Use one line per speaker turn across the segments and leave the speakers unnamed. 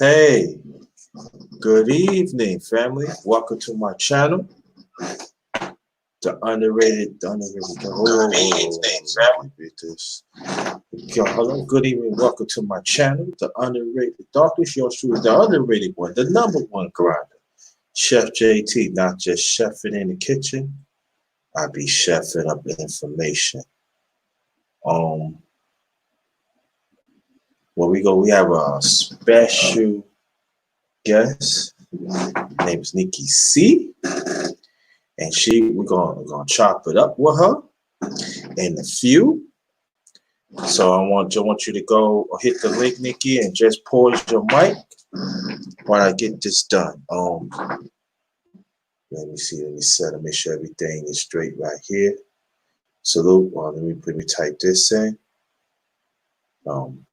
Hey, good evening, family. Welcome to my channel, the underrated.
Good evening, family.
This. Hello, good evening. Welcome to my channel, the underrated darkness. Yours truly, the underrated one, the number one grinder, Chef JT. Not just chefing in the kitchen, I be chefing up information. Um, where we go, we have a special guest. Her name is NickiC. And we're gonna chop it up with her in a few. So I want you to go hit the link, Nikki, and just pause your mic while I get this done. Let me see, let me make sure everything is straight right here. Salute. Let me type this in. Um,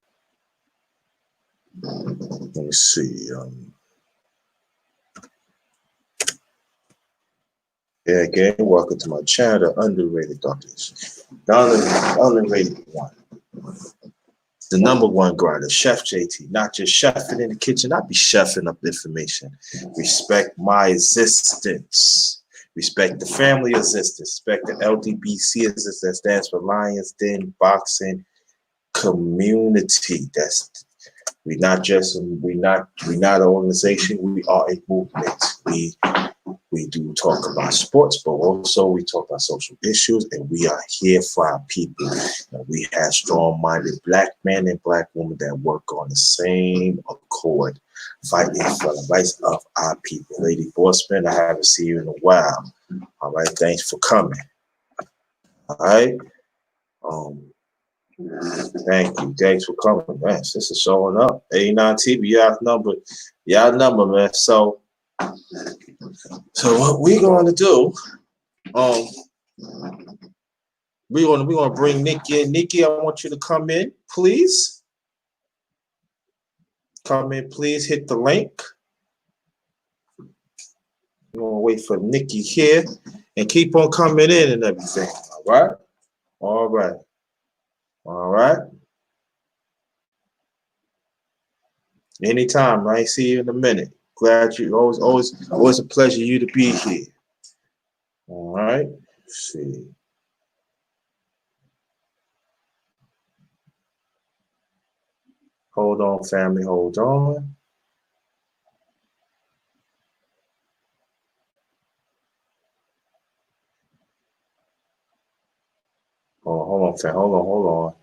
let me see. Yeah, again, welcome to my channel, the underrated darkness, the underrated one. The number one grinder, Chef JT, not just chefing in the kitchen. I be chefing up information. Respect my existence. Respect the family existence. Respect the LDBC existence that stands for Lions Den Boxing Community. We're not an organization. We are a movement. We do talk about sports, but also we talk about social issues, and we are here for our people. And we have strong-minded black men and black women that work on the same accord, fighting for the rights of our people. Lady Bossman, I haven't seen you in a while. All right, thanks for coming. All right. Thank you. Thanks for coming, man. This is showing up. 89 TV, y'all number, man. So what we're going to do, we're gonna bring Nikki in. Nikki, I want you to come in, please. Come in, please. Hit the link. We're gonna wait for Nikki here and keep on coming in and everything. All right. All right. All right. Anytime. I see you in a minute. Glad you always a pleasure you to be here. All right. Let's see. Hold on, family. Hold on. Hold on, fam. Hold on.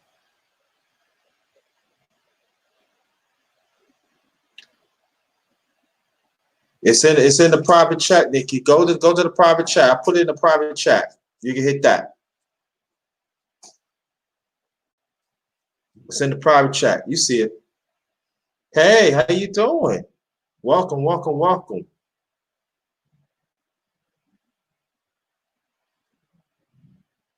It's in the private chat, Nikki. Go to the private chat. I put it in the private chat. You can hit that. It's in the private chat. You see it. Hey, how you doing? Welcome, welcome, welcome.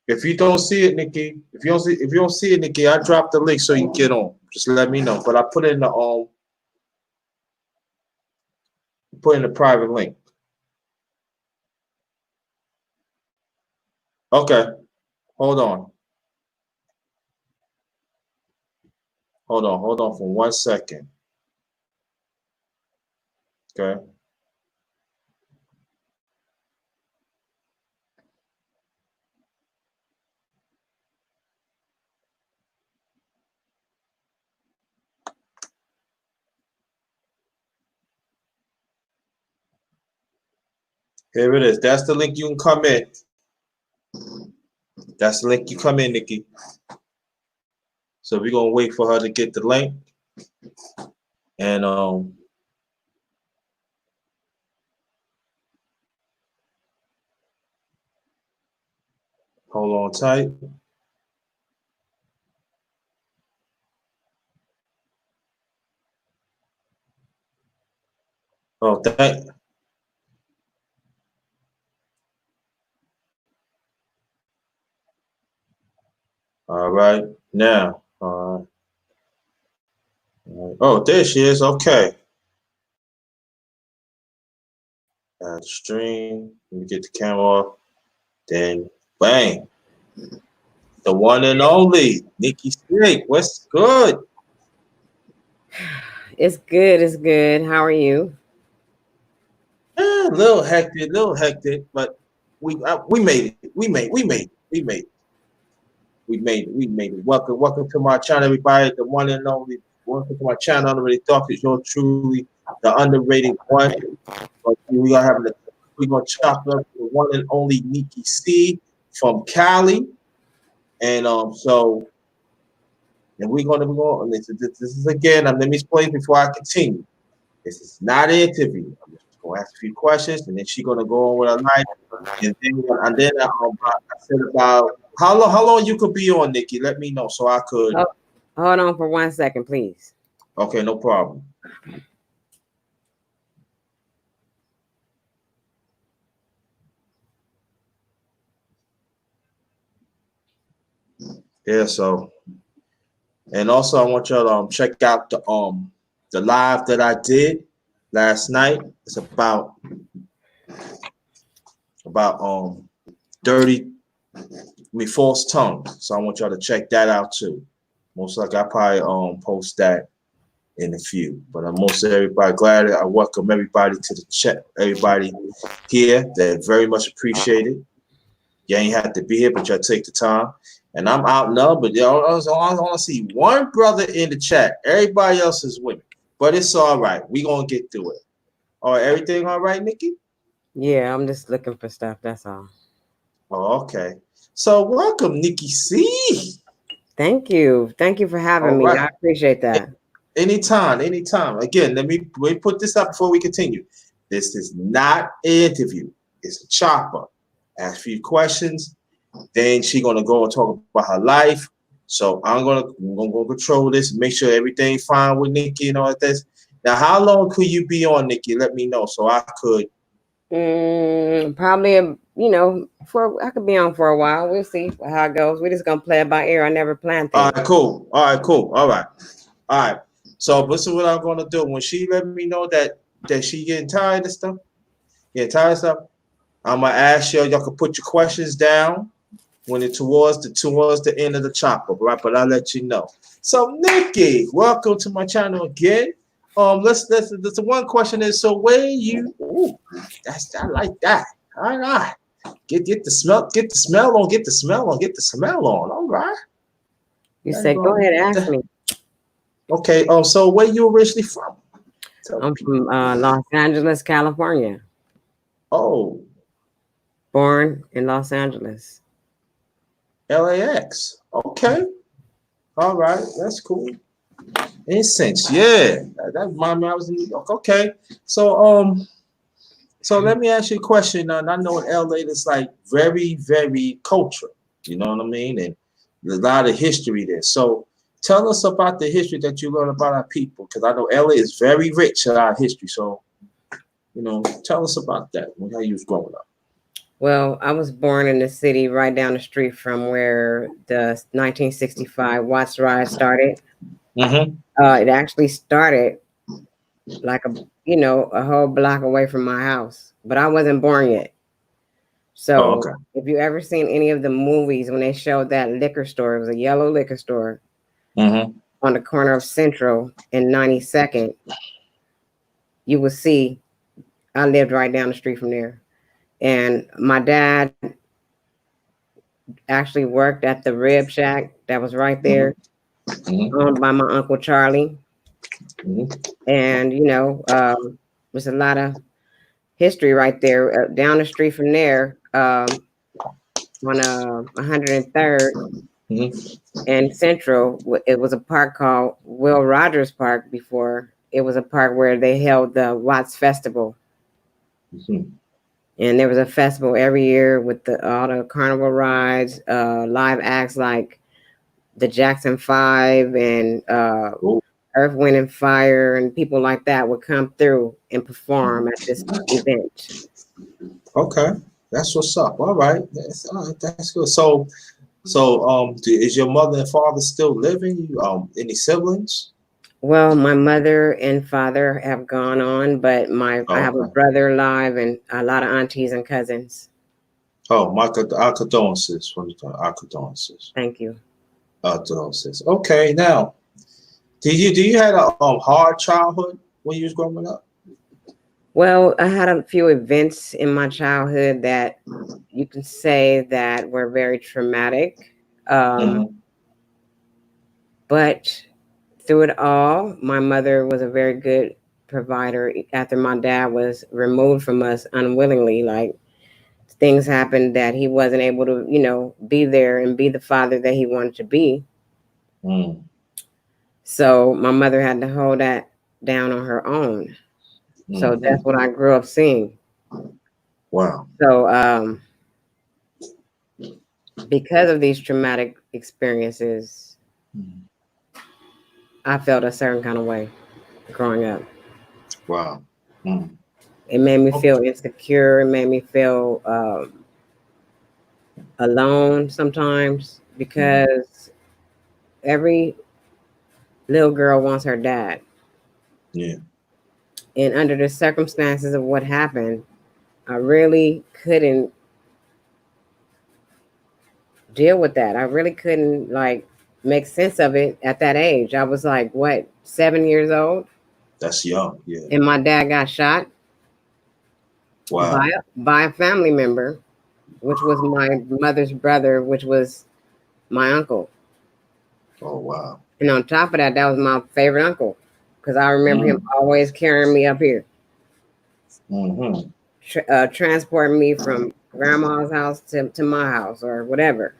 If you don't see it, Nikki, if you don't see it, Nikki, I dropped the link so you can get on. Just let me know. But I put it in the private link. Okay. Hold on. Hold on for 1 second. Okay. Here it is. That's the link you can come in. That's the link you come in, Nikki. So we're gonna wait for her to get the link. And hold on tight. Oh, all right. Now, oh, there she is. Okay. Add stream. Let me get the camera off. Then, bang. The one and only NickiC. What's good?
It's good. It's good. How are you?
A little hectic, but we made it. We made it. Welcome to my channel, everybody. The one and only. Welcome to my channel. I already thought it's yours truly, the underrated one. But we're gonna chop up the one and only NickiC from Cali, and we're gonna this is again. Let me explain before I continue. This is not an interview. I'm just gonna ask a few questions, and then she's gonna go on with her life. And then I said about how long you could be on, Nikki. Let me know so I could.
Oh, hold on for 1 second, please.
Okay, no problem. Yeah. So, and also I want y'all to check out the live that I did last night. It's about dirty, false tongue. So I want y'all to check that out too. Most likely I probably post that in a few. But I'm most everybody glad I welcome everybody to the chat. Everybody here, that very much appreciated. You ain't have to be here, but y'all take the time. And I'm outnumbered. I want to see one brother in the chat. Everybody else is women. But it's all right. We gonna get through it. All right, everything all right, Nikki?
Yeah, I'm just looking for stuff. That's all.
Oh, okay. So welcome, NickiC.
Thank you. Thank you for having me. I appreciate that.
Anytime. Again, let me put this up before we continue. This is not an interview. It's a chopper. Ask a few questions. Then she's gonna go and talk about her life. So I'm gonna go control this, make sure everything's fine with Nikki and all that. Now, how long could you be on, Nikki? Let me know so I could.
Probably, I could be on for a while. We'll see how it goes. We're just gonna play it by ear. I never planned things.
All right, cool. All right. So this is what I'm gonna do. When she let me know that she getting tired of stuff, I'm gonna ask y'all can put your questions down when it's towards the end of the chopper, right? But I'll let you know. So Nikki, welcome to my channel again. Let's the one question is, so where you? Ooh, I like that. All right, get the smell on. All right.
You said go ahead, ask me.
Okay. So where you originally from?
I'm from Los Angeles, California.
Oh.
Born in Los Angeles.
LAX. Okay. All right. That's cool. Incense. Yeah. That reminded me I was in New York. Okay. So let me ask you a question. I know in LA it's like very, very cultural. You know what I mean? And there's a lot of history there. So tell us about the history that you learned about our people, because I know LA is very rich in our history. So, tell us about that, how you was growing up.
Well, I was born in the city right down the street from where the 1965 Watts Ride started. It actually started like a whole block away from my house, but I wasn't born yet. So if you ever seen any of the movies when they showed that liquor store, it was a yellow liquor store on the corner of Central and 92nd, you will see I lived right down the street from there. And my dad actually worked at the Rib Shack that was right there, owned by my Uncle Charlie. And, there's a lot of history right there. Down the street from there, on 103rd and Central, it was a park called Will Rogers Park before. It was a park where they held the Watts Festival. And there was a festival every year with all the carnival rides, live acts like the Jackson 5 and Earth, Wind, and Fire, and people like that would come through and perform at this event.
Okay, that's what's up. All right, that's good. So, is your mother and father still living? Any siblings?
Well, my mother and father have gone on, but I have a brother alive and a lot of aunties and cousins.
Oh, our condolences. Our condolences.
Thank you.
Condolences. Okay, now Do you had a hard childhood when you was growing up?
Well, I had a few events in my childhood that you can say that were very traumatic.
Mm-hmm.
But through it all, my mother was a very good provider. After my dad was removed from us unwillingly, like things happened that he wasn't able to, be there and be the father that he wanted to be.
Mm.
So my mother had to hold that down on her own. So that's
Mm-hmm.
what I grew up seeing.
Wow.
So because of these traumatic experiences,
Mm.
I felt a certain kind of way growing up.
Wow. Mm.
It made me
Okay.
feel insecure. It made me feel alone sometimes
Mm.
because every little girl wants her dad.
Yeah.
And under the circumstances of what happened, I really couldn't deal with that. I really couldn't like make sense of it at that age. I was like, what, 7 years old?
That's young. Yeah.
And my dad got shot
Wow.
by a family member, which was my mother's brother, which was my uncle.
Oh wow.
And on top of that, that was my favorite uncle because I remember him
Mm.
always carrying me up here,
Mm-hmm.
transporting me from grandma's house to my house or whatever.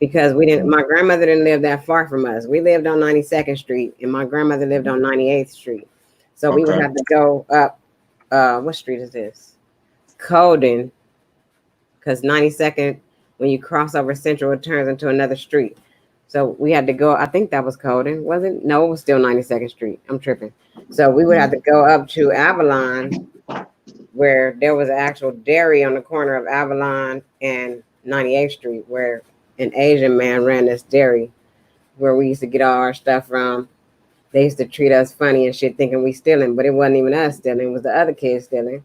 Because my grandmother didn't live that far from us. We lived on 92nd Street and my grandmother lived on 98th Street. So we would
Okay.
have to go up, what street is this? Colden, because 92nd, when you cross over Central, it turns into another street. So we had to go, I think that was Colden, was it? No, it was still 92nd Street. I'm tripping. So we would have to go up to Avalon, where there was an actual dairy on the corner of Avalon and 98th Street, where an Asian man ran this dairy where we used to get all our stuff from. They used to treat us funny and shit, thinking we stealing, but it wasn't even us stealing, it was the other kids stealing.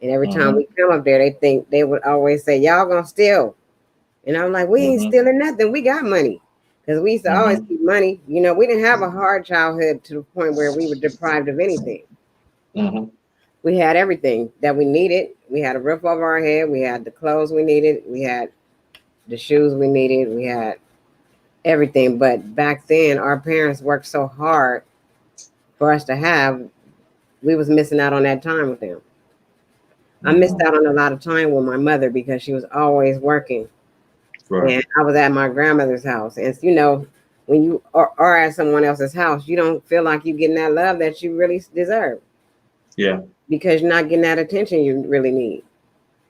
And every time
Mm-hmm.
we come up there, they would always say, "Y'all gonna steal." And I'm like, "We ain't
Mm-hmm.
stealing nothing. We got money." Because we used to always
Mm-hmm.
keep money. We didn't have a hard childhood to the point where we were deprived of anything.
Mm-hmm.
We had everything that we needed. We had a roof over our head. We had the clothes we needed. We had the shoes we needed. We had everything. But back then, our parents worked so hard for us to have. We was missing out on that time with them. I missed
Mm-hmm.
out on a lot of time with my mother because she was always working.
Right.
And I was at my grandmother's house. And when you are at someone else's house, you don't feel like you're getting that love that you really deserve
Yeah.
because you're not getting that attention you really need.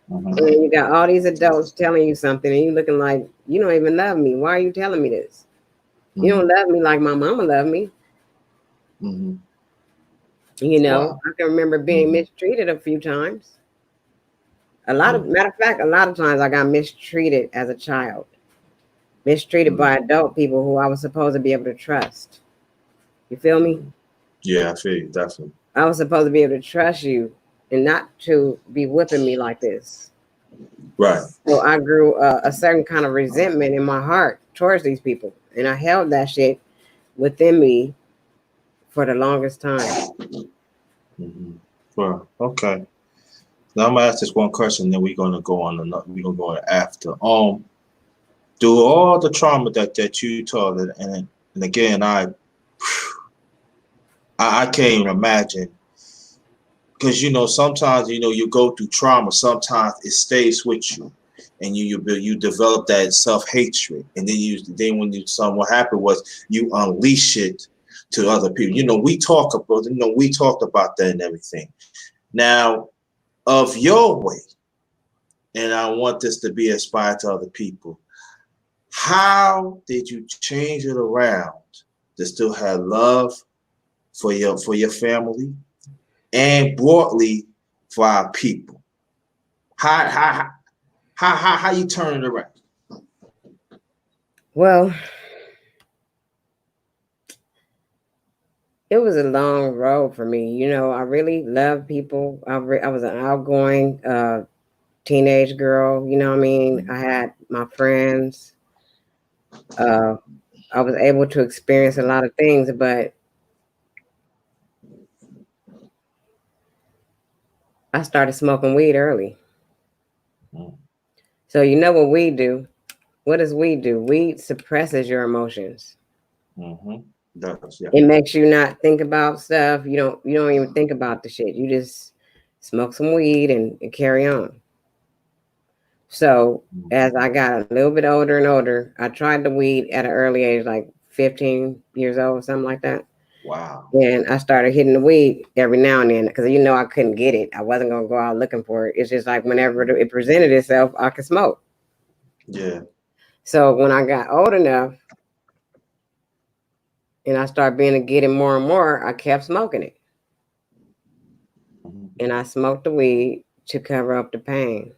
And
Mm-hmm.
you got all these adults telling you something, and you looking like you don't even love me. Why are you telling me this? You don't
Mm-hmm.
love me like my mama loved me.
Mm-hmm. Wow.
I can remember being
Mm-hmm.
mistreated a few times.
Mm-hmm.
Matter of fact, a lot of times I got mistreated as a child, mistreated
Mm-hmm.
by adult people who I was supposed to be able to trust. You feel me?
Yeah, I feel you, definitely.
I was supposed to be able to trust you and not to be whipping me like this.
Right.
So I grew a certain kind of resentment in my heart towards these people. And I held that shit within me for the longest time.
Mm-hmm. Well, okay. Now I'm gonna ask this one question, then we're gonna go on another. We're gonna go on after. Through all the trauma that you told, and again, I can't even imagine because sometimes you go through trauma. Sometimes it stays with you, and you develop that self-hatred, and then when you saw what happened was you unleash it to other people. We talked about that and everything. Now, of your way, and I want this to be inspired to other people. How did you change it around to still have love for your family and broadly for our people? How you turn it around?
Well, it was a long road for me. I really loved people. I was an outgoing teenage girl. You know what I mean? I had my friends. Uh, I was able to experience a lot of things, but I started smoking weed early. So you know what weed do? What does weed do? Weed suppresses your emotions.
Does, yeah.
It makes you not think about stuff. You don't even think about the shit. You just smoke some weed and carry on. So as I got a little bit older and older, I tried the weed at an early age, like 15 years old, something like that.
Wow.
And I started hitting the weed every now and then because I couldn't get it. I wasn't gonna go out looking for it. It's just like whenever it presented itself, I could smoke.
Yeah.
So when I got old enough and I started being to get it more and more, I kept smoking it. And I smoked the weed to cover up the pain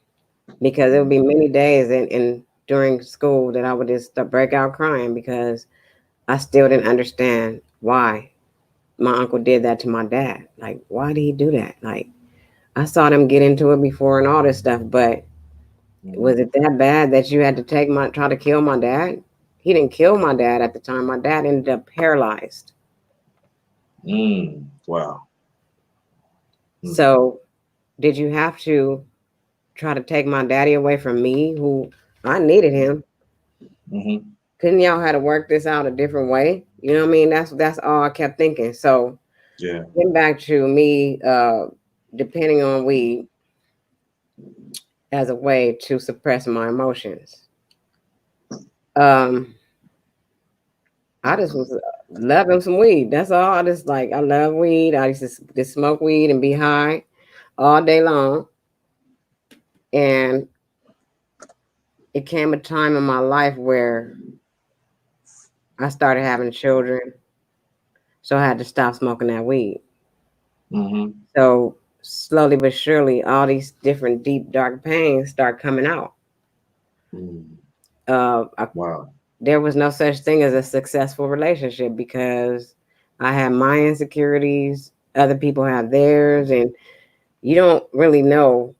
because there would be many days and during school that I would just break out crying because I still didn't understand why my uncle did that to my dad. Like, why did he do that? Like, I saw them get into it before and all this stuff, but was it that bad that you had to try to kill my dad? He didn't kill my dad at the time. My dad ended up paralyzed.
Wow.
So, did you have to try to take my daddy away from me, who I needed him? Couldn't y'all have to work this out a different way? You know what I mean? That's all I kept thinking. So,
yeah,
getting back to me, depending on weed as a way to suppress my emotions. I just was loving some weed. That's all. I love weed. I used to just smoke weed and be high all day long. And it came a time in my life where I started having children. So I had to stop smoking that weed. So slowly but surely, all these different deep, dark pains start coming out.
Wow.
There was no such thing as a successful relationship because I had my insecurities, other people have theirs, and you don't really know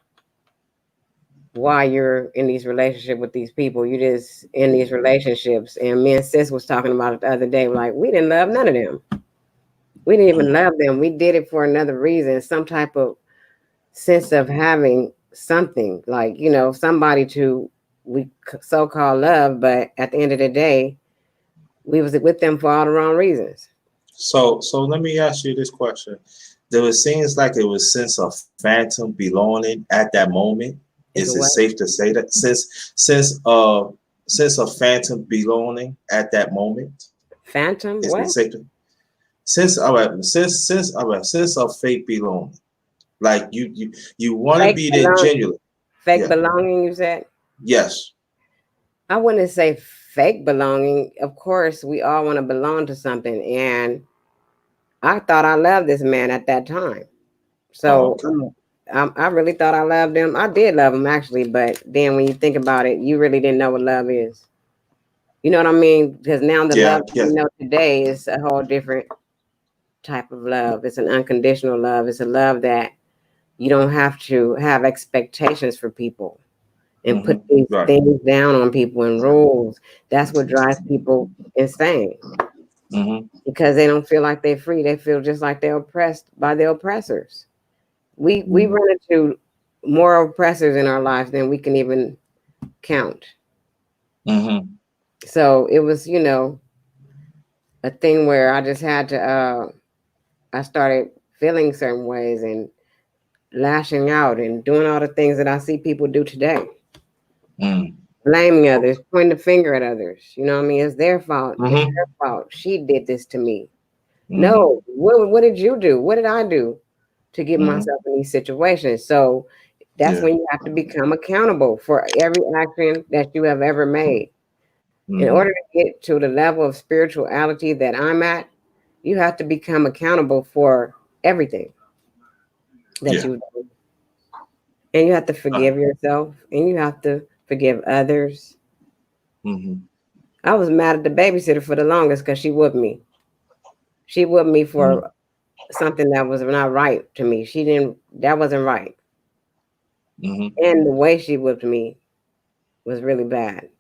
why you're in these relationships with these people. You just in these relationships. And me and sis was talking about it the other day, like we didn't love none of them. We didn't even love them. We did it for another reason, some type of sense of having something, like, somebody we so-called love, but at the end of the day, we was with them for all the wrong reasons.
So let me ask you this question. It seems like it was sense of phantom belonging at that moment. Is it safe to say that sense of phantom belonging at that moment?
Phantom
Is
what?
it safe to sense of fake belonging? Like you want to be there genuinely.
Fake belonging, you said?
Yes.
I wouldn't say fake belonging. Of course, we all want to belong to something. And I thought I loved this man at that time. So I really thought I loved him. I did love him, actually. But then when you think about it, you really didn't know what love is. You know what I mean? Because now the love you know today is a whole different type of love. It's an unconditional love. It's a love that you don't have to have expectations for people and put these things down on people and rules. That's what drives people insane. Because they don't feel like they're free. They feel just like they're oppressed by their oppressors. We run into more oppressors in our lives than we can even count. So it was, a thing where I just had to I started feeling certain ways and lashing out and doing all the things that I see people do today. Blaming others, pointing the finger at others. You know what I mean? It's their fault. It's her fault. She did this to me. No, what did you do? What did I do to get myself in these situations? So that's when you have to become accountable for every action that you have ever made. In order to get to the level of spirituality that I'm at, you have to become accountable for everything that you do. And you have to forgive yourself and you have to forgive others. I was mad at the babysitter for the longest because she whooped me. She whooped me for something that was not right to me. That wasn't right. And the way she whooped me was really bad.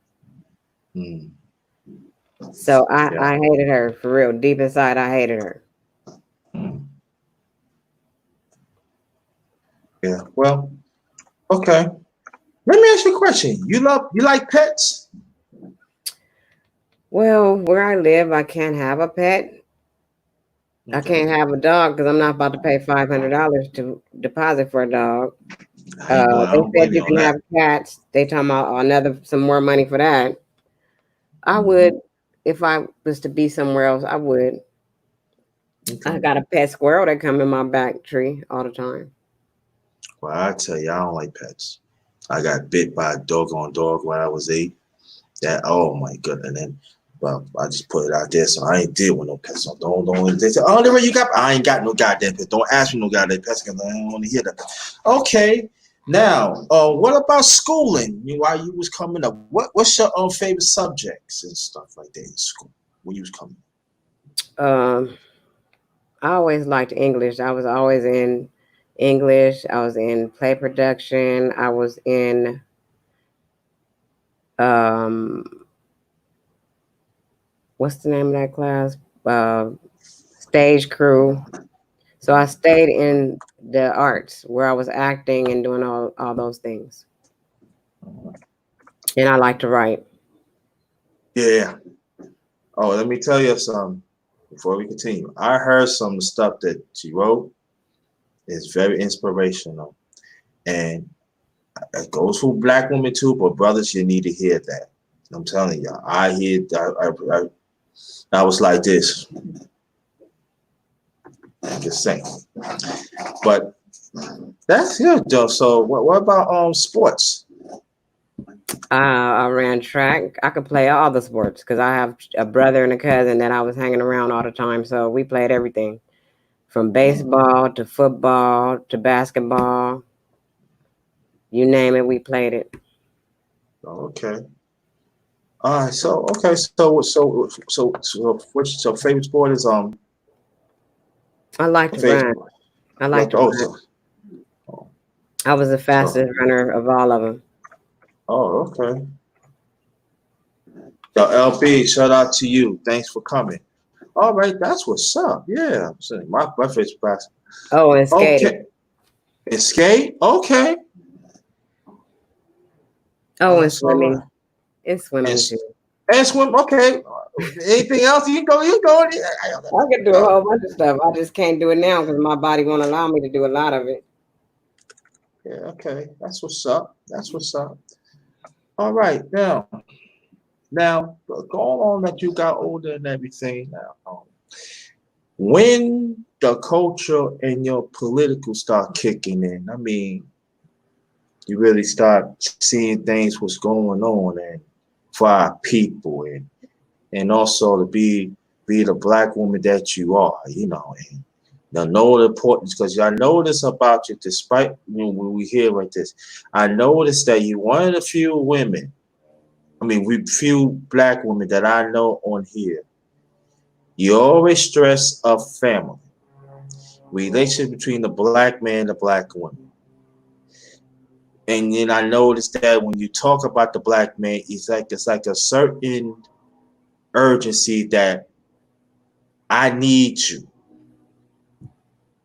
So
Yeah.
I hated her for real. Deep inside, I hated her.
Yeah. Well, okay. Let me ask you a question. You like pets?
Well, where I live, I can't have a pet. I
Okay.
can't have a dog because I'm not about to pay $500 to deposit for a dog.
I
They
don't
said
blame
you
you on
can have
that.
cats. They talking about some more money for that. I would, if I was to be somewhere else, I would.
Okay.
I got a pet squirrel that come in my back tree all the time.
Well, I tell you, I don't like pets. I got bit by a doggone dog when I was 8. That, oh my goodness. And then, well, I just put it out there, so I ain't deal with no pets. So don't. They say, oh, the way you got, I ain't got no goddamn pets. Don't ask me no goddamn pets because I don't want to hear that. Okay. Now, what about schooling? While you was coming up, what's your favorite subjects and stuff like that in school when you was coming
Um, I always liked English. I was always in English. I was in play production. I was in um, what's the name of that class? Uh, Stage crew. So I stayed in the arts where I was acting and doing all those things. And I like to write.
Yeah. Oh, let me tell you something before we continue. I heard some of the stuff that she wrote is very inspirational. And it goes for black women too, but brothers, you need to hear that. I'm telling you, I hear, I was like this. Just saying. But that's good, though. So what about sports?
I ran track. I could play all the sports because I have a brother and a cousin that I was hanging around all the time. So we played everything from baseball to football to basketball. You name it, we played it.
Okay. All right. So okay. So favorite sport is
I like to
favorite
run.
sport.
I like
Like
to run. I was the
so
fastest runner of all of them.
okay. So LB, shout out to you. Thanks for coming. All right, that's what's up. Yeah, so my favorite sport.
Oh, and skating.
Okay, and skate. Okay,
Oh, and
that's all right.
swimming. And
And,
swimming too.
and swim. Okay. Anything else? You can go. You can
I could do a
go.
whole bunch of stuff. I just can't do it now because my body won't allow me to do a lot of it.
Yeah. Okay. That's what's up. That's what's up. All right. Now, going on that you got older and everything. Now, when the culture and your political start kicking in, I mean, you really start seeing things what's going on and for our people and also to be the black woman that you are, and know the importance because I notice about you despite when we hear like this, I noticed that you're one of the few women, I mean we few black women that I know on here. You always stress a family, relationship between the black man and the black woman. And then I noticed that when you talk about the black man, it's like a certain urgency that I need you.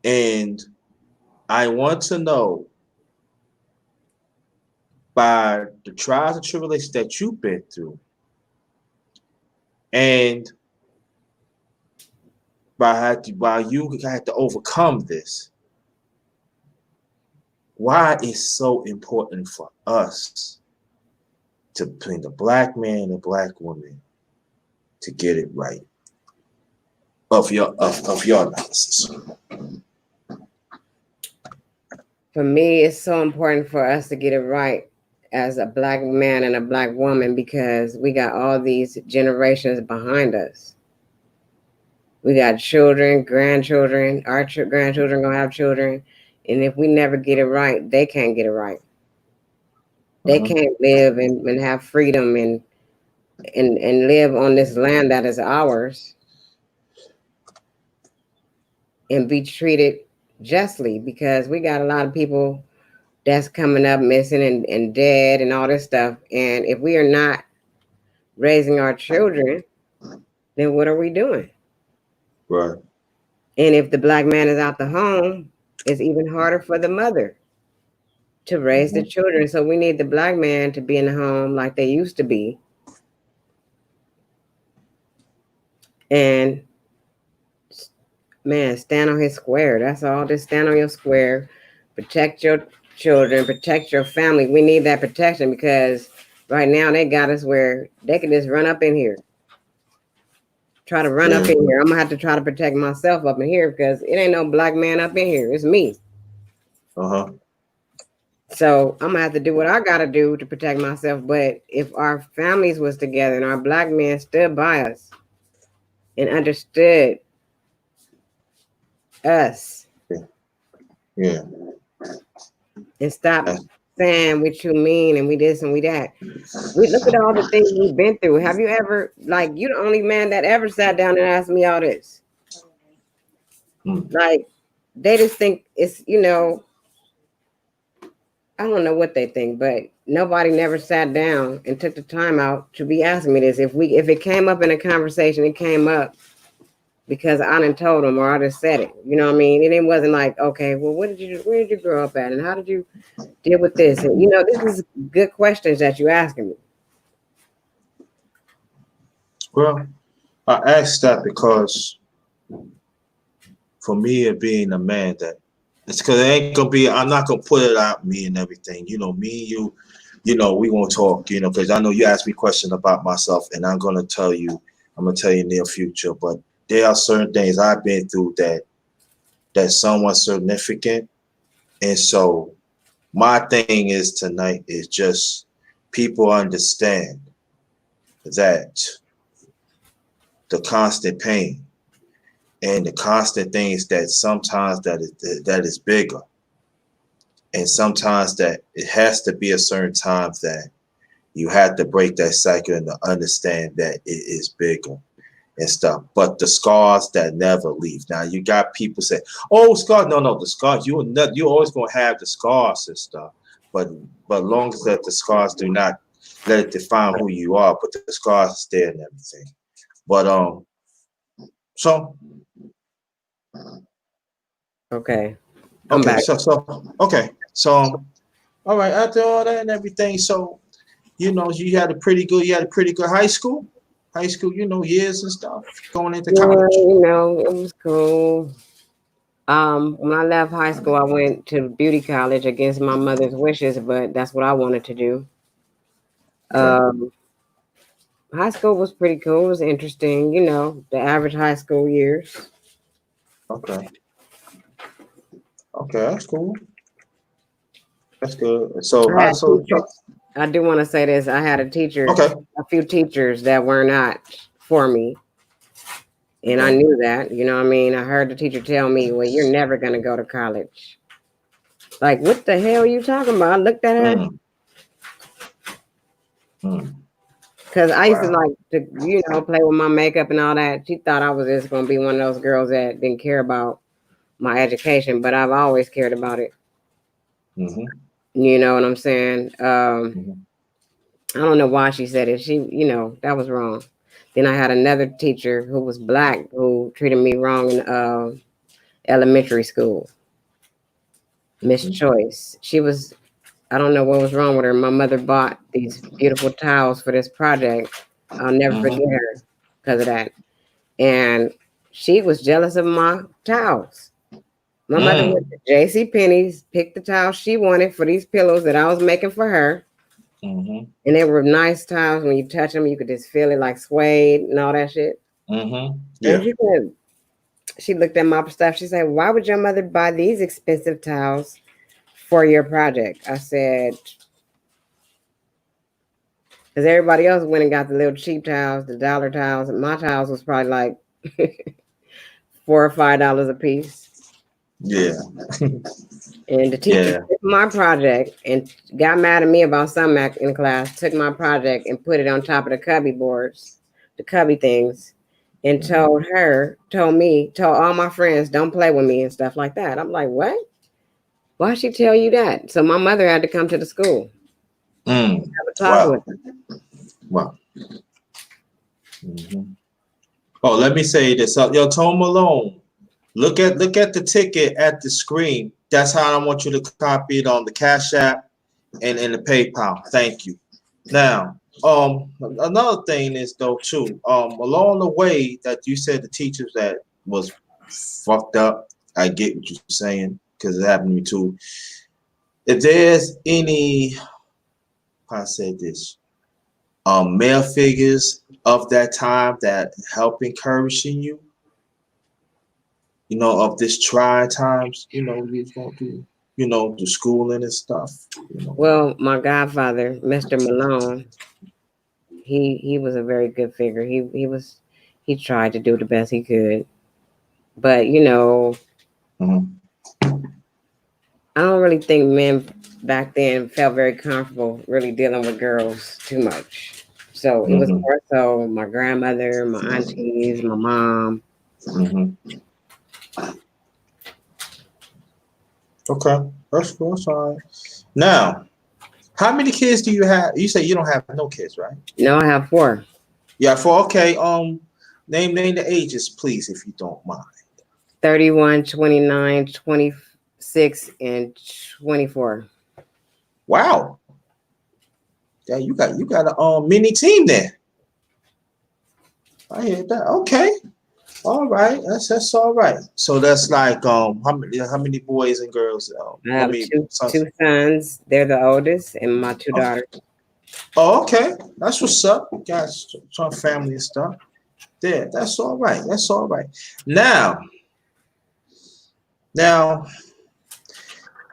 And I want to know by the trials and tribulations that you've been through, and by you had to overcome this, why it's so important for us to between the black man and the black woman to get it right of your analysis.
For me, it's so important for us to get it right as a black man and a black woman because we got all these generations behind us. We got children, grandchildren. Our grandchildren gonna have children, and if we never get it right, they can't get it right. They
Mhm.
can't live and have freedom and live on this land that is ours and be treated justly because we got a lot of people that's coming up missing and dead and all this stuff. And if we are not raising our children then what are we doing?
Right.
And if the black man is out the home, it's even harder for the mother to raise the children. So we need the black man to be in the home like they used to be. And man, stand on his square. That's all. Just stand on your square. Protect your children. Protect your family. We need that protection because right now they got us where they can just run up in here. Try to run up in here. I'm gonna have to try to protect myself up in here because it ain't no black man up in here. It's me. So I'm gonna have to do what I gotta do to protect myself. But if our families was together and our black men stood by us and understood us,
Yeah.
and stop saying we too mean and we this and we that. We look at all the things we've been through. Have you ever, like, you the only man that ever sat down and asked me all this? Like, they just think it's, I don't know what they think, but nobody never sat down and took the time out to be asking me this. If it came up in a conversation, it came up because I done told them or I just said it. You know what I mean? And it wasn't like, okay, well, where did you grow up at? And how did you deal with this? And this is good questions that you asking me.
Well, I asked that because for me, it being a man, that it's because it ain't gonna be. I'm not gonna put it out me and everything. Me, you, we gonna talk. Because I know you asked me questions about myself, and I'm gonna tell you. I'm gonna tell you in the near future. But there are certain things I've been through that's somewhat significant, and so my thing is tonight is just people understand that the constant pain and the constant things that sometimes that is bigger, and sometimes that it has to be a certain time that you have to break that cycle and to understand that it is bigger and stuff. But the scars that never leave. Now you got people say, "Oh, scars." No, the scars. You're always gonna have the scars and stuff. But long as that the scars do not let it define who you are, but the scars is there and everything. But so
okay, I'm
okay,
back.
so all right. After all that and everything, so you had a pretty good high school. Years and stuff going into college.
It was cool. When I left high school, I went to beauty college against my mother's wishes, but that's what I wanted to do. High school was pretty cool. It was interesting, the average high school years.
Okay, that's cool. That's good. So
I do want to say this. I had a few teachers that were not for me. And I knew that, what I mean? I heard the teacher tell me, well, you're never going to go to college. Like, what the hell are you talking about? I looked at her. Because I used to like to, play with my makeup and all that. She thought I was just going to be one of those girls that didn't care about my education, but I've always cared about it. You know what I'm saying? I don't know why she said it. She, that was wrong. Then I had another teacher who was black who treated me wrong in elementary school. Miss Choice. She was, I don't know what was wrong with her. My mother bought these beautiful towels for this project. I'll never forget her because of that. And she was jealous of my towels. My mother went to J.C. Penney's, picked the towels she wanted for these pillows that I was making for her. And they were nice towels. When you touch them, you could just feel it like suede and all that shit.
Yeah.
And she looked at my stuff. She said, why would your mother buy these expensive towels for your project? I said, because everybody else went and got the little cheap towels, the dollar towels. And my towels was probably like $4 or $5 a piece.
Yeah.
And the teacher took my project and got mad at me about something in class, took my project and put it on top of the cubby boards, the cubby things, and told all my friends, don't play with me and stuff like that. I'm like, what? Why'd she tell you that? So my mother had to come to the school. Have a talk with her.
Wow. Oh, let me say this. Yo, Tone Malone, look at the ticket at the screen. That's how I want you to copy it on the Cash App and the PayPal. Thank you. Now, another thing is though too, along the way that you said the teachers that was fucked up. I get what you're saying because it happened to me too. If there's any, how I say this, male figures of that time that help encouraging you, of this trying times, you're going through, the schooling and stuff.
Well, my godfather, Mr. Malone, he was a very good figure. He tried to do the best he could, but
Mhm.
I don't really think men back then felt very comfortable really dealing with girls too much. So it was
Mhm.
more so my grandmother, my aunties, my mom.
Mhm. Okay, that's cool. That's all right. Now, how many kids do you have? You say you don't have no kids, right?
No, I have four.
Yeah, four. Okay. Name the ages, please, if you don't mind.
31, 29, 26, and 24.
Wow. Yeah, you got a mini team there. I hear that. Okay. All right. That's all right. So that's like how many boys and girls?
I
I
have
mean
two
sons.
two sons. They're the oldest, and my two
Oh,
daughters.
oh, okay. That's what's up. Guys, some family and stuff. There. That's all right. That's all right. Now,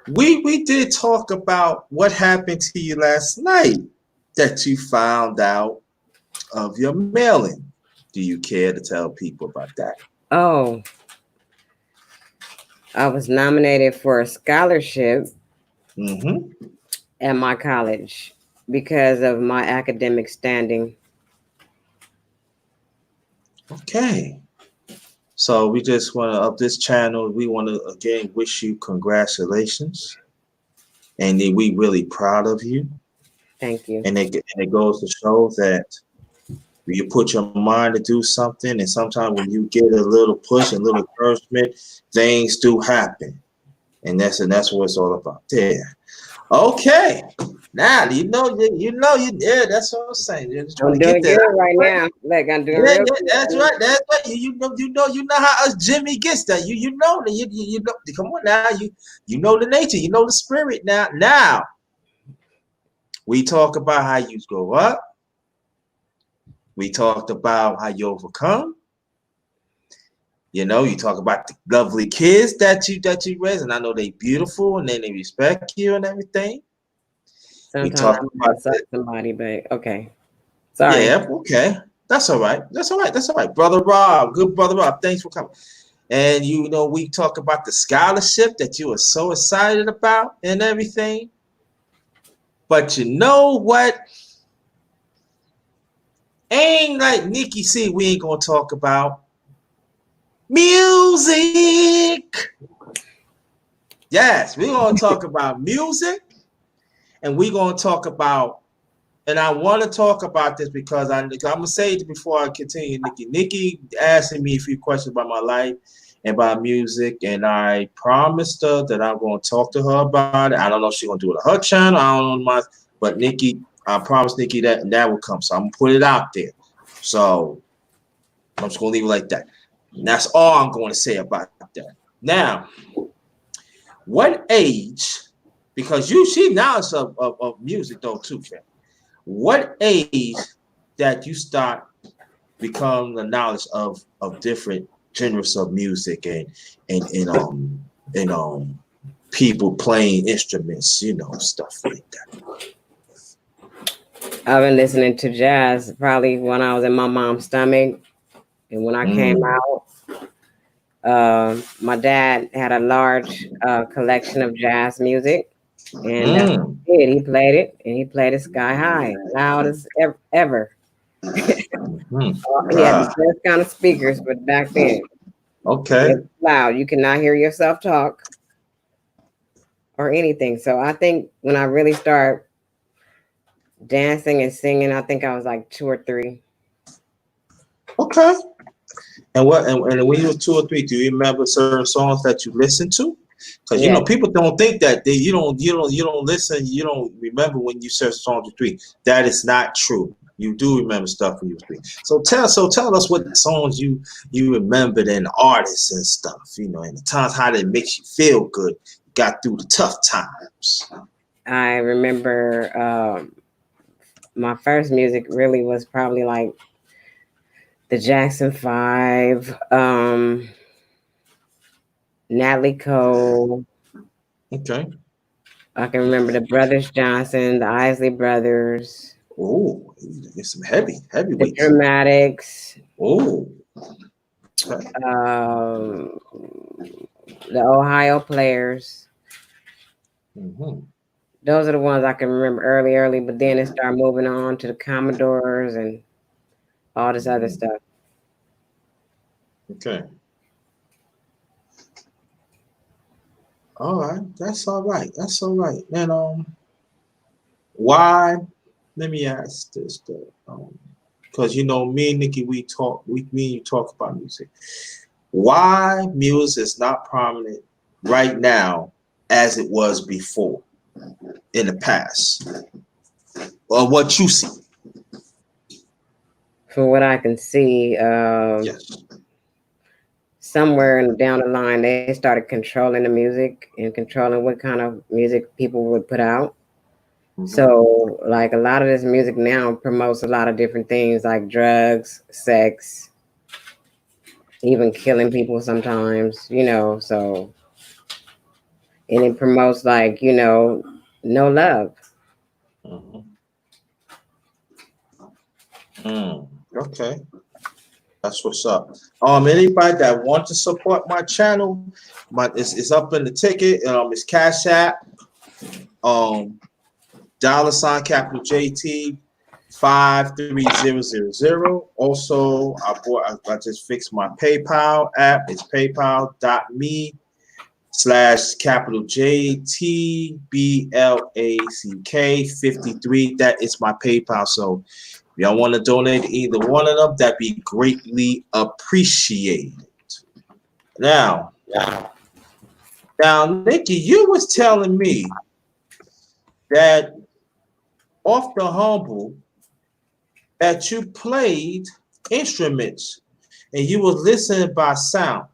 we did talk about what happened to you last night that you found out of your mailing. Do you care to tell people about that?
Oh, I was nominated for a scholarship
Mm-hmm.
at my college because of my academic standing.
Okay. So we just want to up this channel. We want to again wish you congratulations, and then we really proud of you.
Thank you.
And it goes to show that when you put your mind to do something, and sometimes when you get a little push and little encouragement, things do happen, and that's what it's all about. There. Okay. Now you yeah. That's what I'm saying. You're just trying
I'm
to get
doing
that.
good right now. Look, I'm doing
Yeah,
real
yeah, that's
good.
right. That's right. You know how us Jimmy gets that. You know that. You know. Come on now. You know the nature. You know the spirit. Now we talk about how you grow up. We talked about how you overcome. You talk about the lovely kids that you raise, and I know they beautiful and then they respect you and everything. We
Sometimes I
talk
might
about
insult
the,
somebody, but okay. Sorry.
yeah, okay. That's all right. That's all right. That's all right. Brother Rob, good brother Rob. Thanks for coming. And we talk about the scholarship that you were so excited about and everything. But you know what? Ain't like NickiC, we ain't gonna talk about music. Yes, we're gonna talk about music, and we're gonna talk about, and I want to talk about this because I'm gonna say it before I continue, Nikki. Nikki asking me a few questions about my life and about music, and I promised her that I'm gonna talk to her about it. I don't know if she's gonna do it on her channel. I don't know but Nikki, I promised Nikki that will come. So I'm gonna put it out there. So I'm just gonna leave it like that. And that's all I'm going to say about that. Now, what age? Because she knowledge of music though too, fam. What age that you start become the knowledge of different genres of music and people playing instruments, stuff like that.
I've been listening to jazz probably when I was in my mom's stomach. And when I came
Mm.
out, my dad had a large collection of jazz music. And that's what
Mm.
he did. He played it, and he played it sky high, loud as ever.
Mm.
He had the best kind of speakers, but back then,
Okay.
it was loud. You could not hear yourself talk or anything. So I think when I really start dancing and singing, I think I was like 2 or 3.
Okay. And what and when you were 2 or 3, do you remember certain songs that you listened to? Because
Yeah.
people don't think that you don't listen, you don't remember when you search songs with 3. That is not true. You do remember stuff when you were 3. So tell us what songs you remembered and artists and stuff, and the times how they makes you feel good, got through the tough times.
I remember my first music really was probably like the Jackson 5, Natalie Cole.
Okay.
I can remember the Brothers Johnson, the Isley Brothers,
Oh, it's some heavy
the
heavyweights.
Dramatics,
Oh. Okay.
the Ohio Players.
Mm-hmm.
Those are the ones I can remember early, but then it started moving on to the Commodores and all this other stuff.
Okay. All right. That's all right. That's all right. And why? Let me ask this though. Because me and Nikki, me and you talk about music. Why music is not prominent right now as it was before in the past, or what you see?
From what I can see,
Yes.
somewhere down the line, they started controlling the music and controlling what kind of music people would put out.
Mm-hmm.
So, like a lot of this music now promotes a lot of different things like drugs, sex, even killing people sometimes, so, and it promotes like, no love.
Mm-hmm. Okay. That's what's up. Anybody that wants to support my channel, it's up in the ticket. It's Cash App. $ capital JT 53000. Also, I just fixed my PayPal app. It's paypal.me/capital JTBLACK 53. That is my PayPal. So if y'all want to donate either one of them, that'd be greatly appreciated. Now, Nikki, you was telling me that off the humble that you played instruments and you was listening by sound.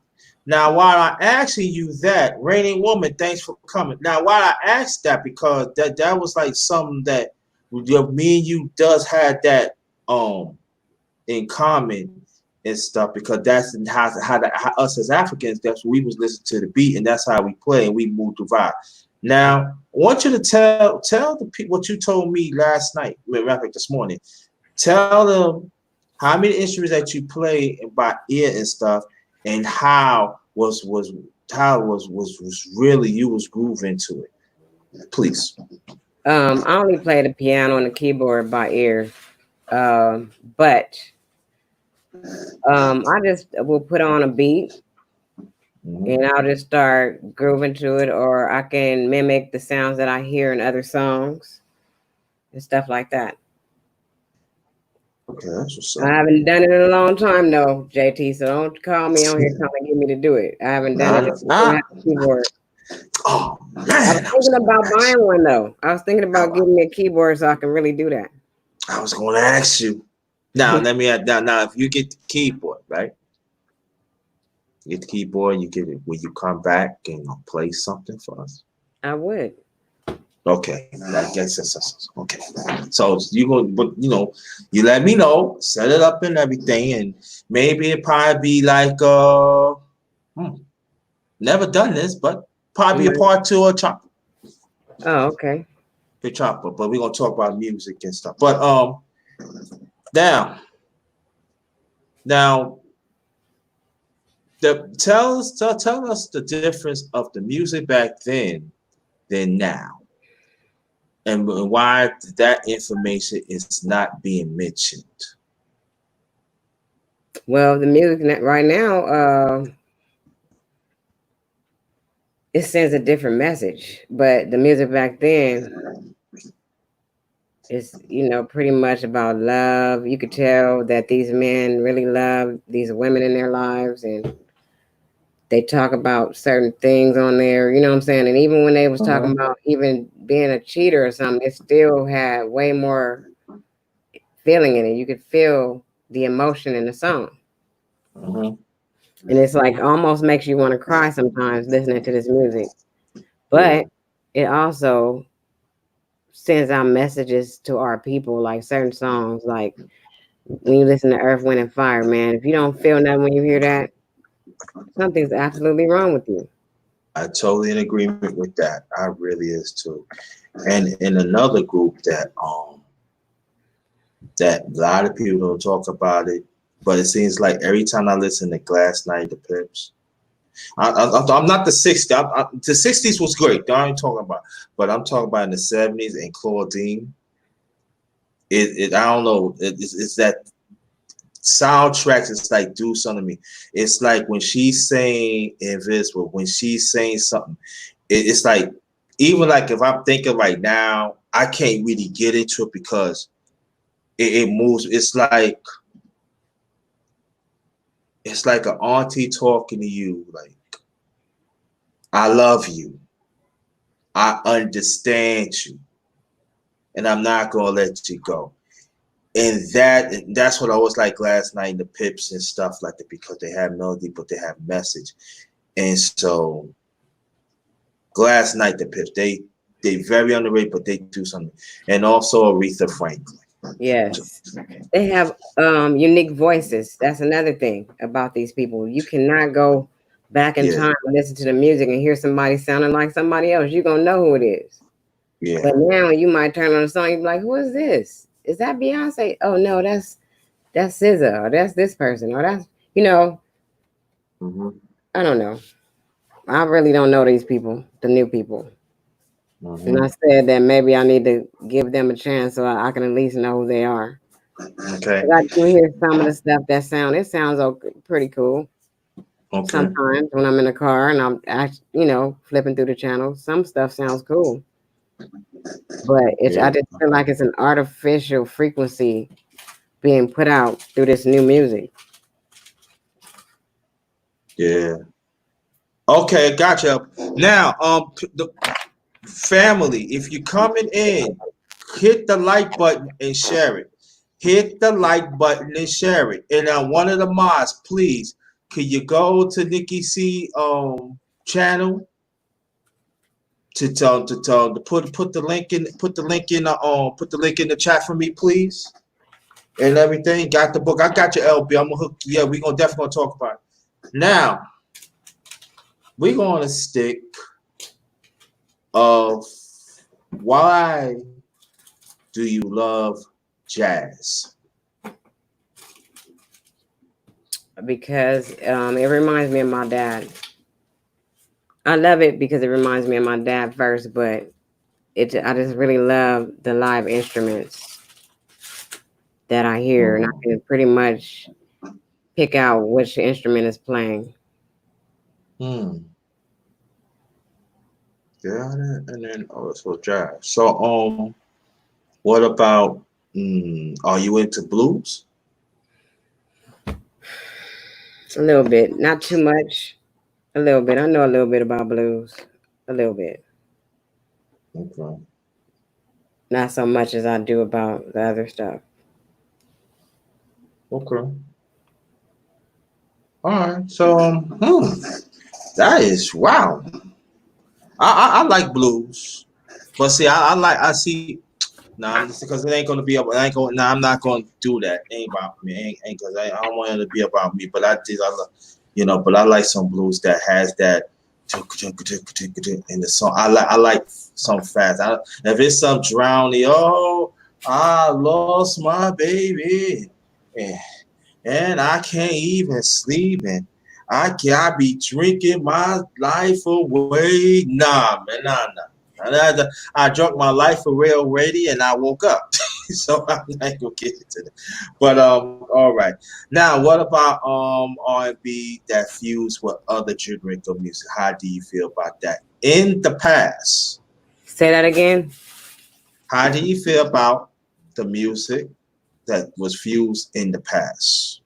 Now, while I asking you that, Raining Woman, thanks for coming. Now, while I asked that, because that was like something that me and you does have that in common and stuff, because that's how us as Africans, that's what we was listening to the beat, and that's how we play and we move the vibe. Now, I want you to tell the people what you told me last night, this morning. Tell them how many instruments that you play by ear and stuff, and how was really you was grooving to it. Please.
I only play the piano and the keyboard by ear, but I just will put on a beat and I'll just start grooving to it, or I can mimic the sounds that I hear in other songs and stuff like that.
Okay, that's what's up.
I haven't done it in a long time though, JT. So don't call me on here trying to get me to do it. I haven't done it. Keyboard.
Oh man,
I was thinking about buying one though. I was thinking about getting me a keyboard so I can really do that.
I was going to ask you. Now let me add now. If you get the keyboard, right? You get the keyboard, you get it. Will you come back and play something for us?
I would.
Okay, I guess that's okay. So you go, but you let me know, set it up and everything, and maybe it probably be like never done this, but probably a part 2 or chopper.
Oh, okay.
The chopper, but we're gonna talk about music and stuff. But now, tell us the difference of the music back then than now. And why that information is not being mentioned.
Well, the music right now, it sends a different message. But the music back then, It's, pretty much about love. You could tell that these men really love these women in their lives, and they talk about certain things on there, you know what I'm saying? And even when they was talking about even being a cheater or something, it still had way more feeling in it. You could feel the emotion in the song. And it's like almost makes you want to cry sometimes listening to this music. But it also sends out messages to our people, like certain songs, like when you listen to Earth, Wind, and Fire, man, if you don't feel nothing when you hear that, something's absolutely wrong with you.
I totally in agreement with that. I really is too. And in another group that a lot of people don't talk about it, but it seems like every time I listen to Glass Night, the Pips, I'm not the 60s. The 60s was great. Don't even talking about, but I'm talking about in the 70s and Claudine. I don't know. It's that soundtracks. It's like do something to me. It's like when she's saying Invisible, when she's saying something, it's like even like if I'm thinking right now, I can't really get into it because it moves. It's like an auntie talking to you, like, I love you. I understand you. And I'm not gonna let you go. And that's what I was like last night in the Pips and stuff like that, because they have melody, but they have message. And so Glass Night, the Pips, they very underrated, but they do something. And also Aretha Franklin.
Yes. They have unique voices. That's another thing about these people. You cannot go back in time and listen to the music and hear somebody sounding like somebody else. You're gonna know who it is.
Yeah.
But now you might turn on a song, you be like, who is this? Is that Beyonce? Oh no, that's SZA, or that's this person, or that's I don't know. I really don't know these people, the new people. And I said that maybe I need to give them a chance so I can at least know who they are.
Okay.
I do hear some of the stuff it sounds pretty cool. Okay. Sometimes when I'm in the car and I'm flipping through the channels, some stuff sounds cool. But I just feel like it's an artificial frequency being put out through this new music.
Yeah. Okay, gotcha. Now, the family, if you're coming in, hit the like button and share it. Hit the like button and share it. And one of the mods, please, could you go to NickiC channel to put the link in the chat for me, please, and everything. Got the book. I got your LB. I'm gonna hook. Yeah, we gonna definitely talk about it. Now we're gonna stick of why do you love jazz?
Because it reminds me of my dad. I love it because it reminds me of my dad first, but I just really love the live instruments that I hear, and I can pretty much pick out which instrument is playing.
Yeah, and then so jazz. So what about are you into blues?
A little bit, not too much. A little bit. I know a little bit about blues. A little bit.
Okay.
Not so much as I do about the other stuff.
Okay. All right. So that is wow. I like blues, but see, I see. Nah, because it ain't gonna be about. I ain't going. Nah, I'm not gonna do that. It ain't about me. Ain't because I don't want it to be about me. But but I like some blues that has that in the song. I like some fast. If it's some drowny, oh, I lost my baby, and I can't even sleep, and I be drinking my life away. Nah, man, nah. I drunk my life away already, and I woke up. So I'm not gonna get into that. But all right. Now, what about R&B that fused with other genres of music? How do you feel about that in the past?
Say that again.
How do you feel about the music that was fused in the past?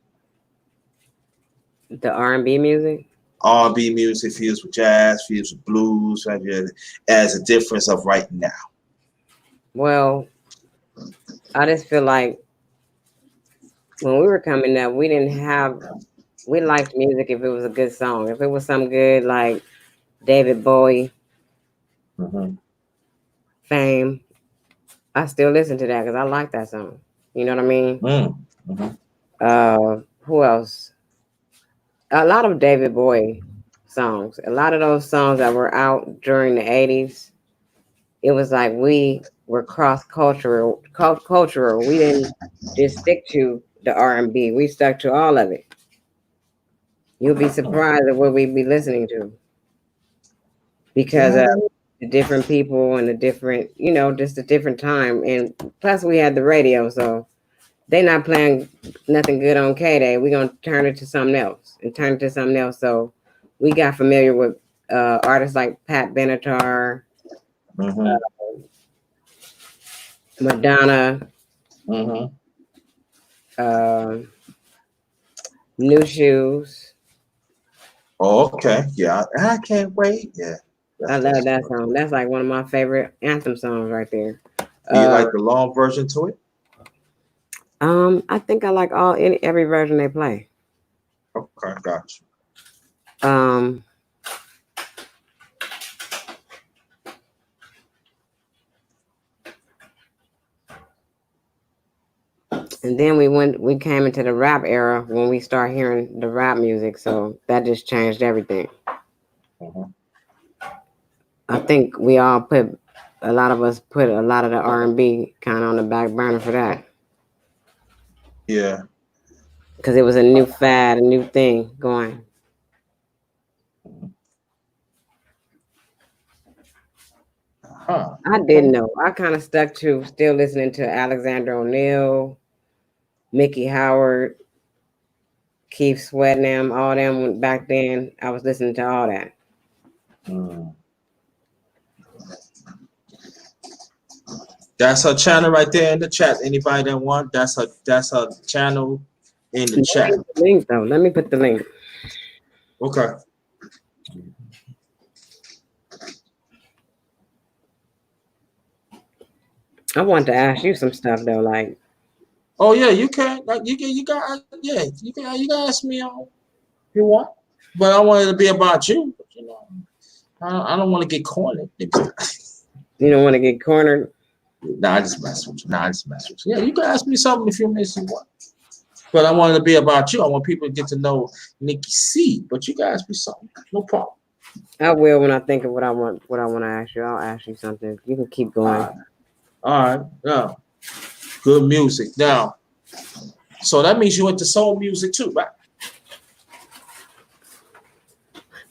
The R&B music.
R&B music fused with jazz, fused with blues, right here, as a difference of right now.
Well, I just feel like when we were coming up, we liked music if it was a good song. If it was some good, like David Bowie, Fame, I still listen to that because I like that song. You know what I mean? Who else? A lot of David Bowie songs. A lot of those songs that were out during the 80s, it was like we were cross-cultural. Cultural. We didn't just stick to the R&B. We stuck to all of it. You'll be surprised at what we'd be listening to because of the different people and the different, just a different time. And plus we had the radio, so they not playing nothing good on K-Day. We're going to turn it to something else and turn it to something else. So we got familiar with artists like Pat Benatar, Madonna, New Shoes.
Oh, okay. Yeah, I can't wait. Yeah.
I love that song. That's like one of my favorite anthem songs right there.
Do you like the long version to it?
I think I like every version they play.
Okay, got you.
And then we came into the rap era when we started hearing the rap music, so that just changed everything. I think a lot of us put a lot of the R&B kind of on the back burner for that.
Yeah.
Because it was a new fad, a new thing going. I didn't know. I kind of stuck to still listening to Alexander O'Neal, Mickey Howard, Keith Sweat, all them back then. I was listening to all that.
That's her channel right there in the chat. Anybody that want, that's her channel in the chat.
Link though. Let me put the link.
Okay.
I want to ask you some stuff though, like.
Oh yeah, you can. You can ask me if you want, but I want it to be about you. You know, I don't want to get cornered.
You don't want to get cornered.
Nah, I just mess with you. Yeah, you can ask me something if you miss you want. But I want it to be about you. I want people to get to know NickiC. But you can ask me something. No problem.
I will when I think of what I want to ask you. I'll ask you something. You can keep going.
All right. Yeah. Good music. Now, so that means you went to soul music too, right?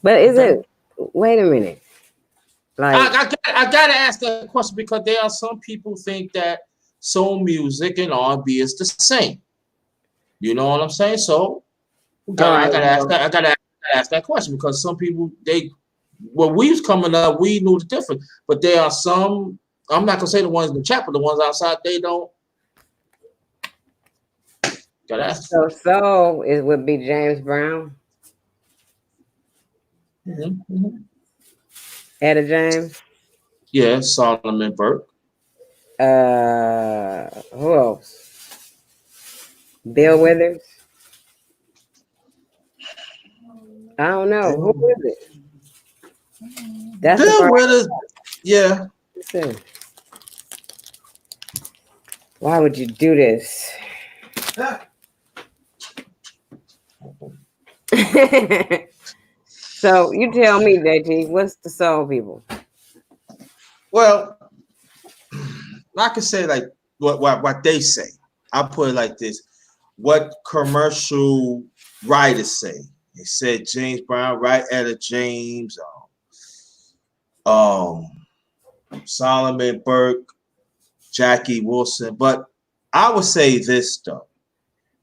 But is it? Wait a minute. Like
I gotta ask that question because there are some people think that soul music and R&B is the same. You know what I'm saying? So I gotta ask that question because some people when we was coming up, we knew the difference. But there are some. I'm not gonna say the ones in the chat, but the ones outside they don't. Gotta ask.
So it would be James Brown. Etta James.
Yeah, Solomon Burke.
Who else? Bill Withers. I don't know. Who is it? That's
Bill Withers. Yeah.
Listen. Why would you do this? So you tell me, JT, what's the soul people?
Well, I can say like what they say. I put it like this: what commercial writers say. They said James Brown, right? Etta James, Solomon Burke, Jackie Wilson. But I would say this though: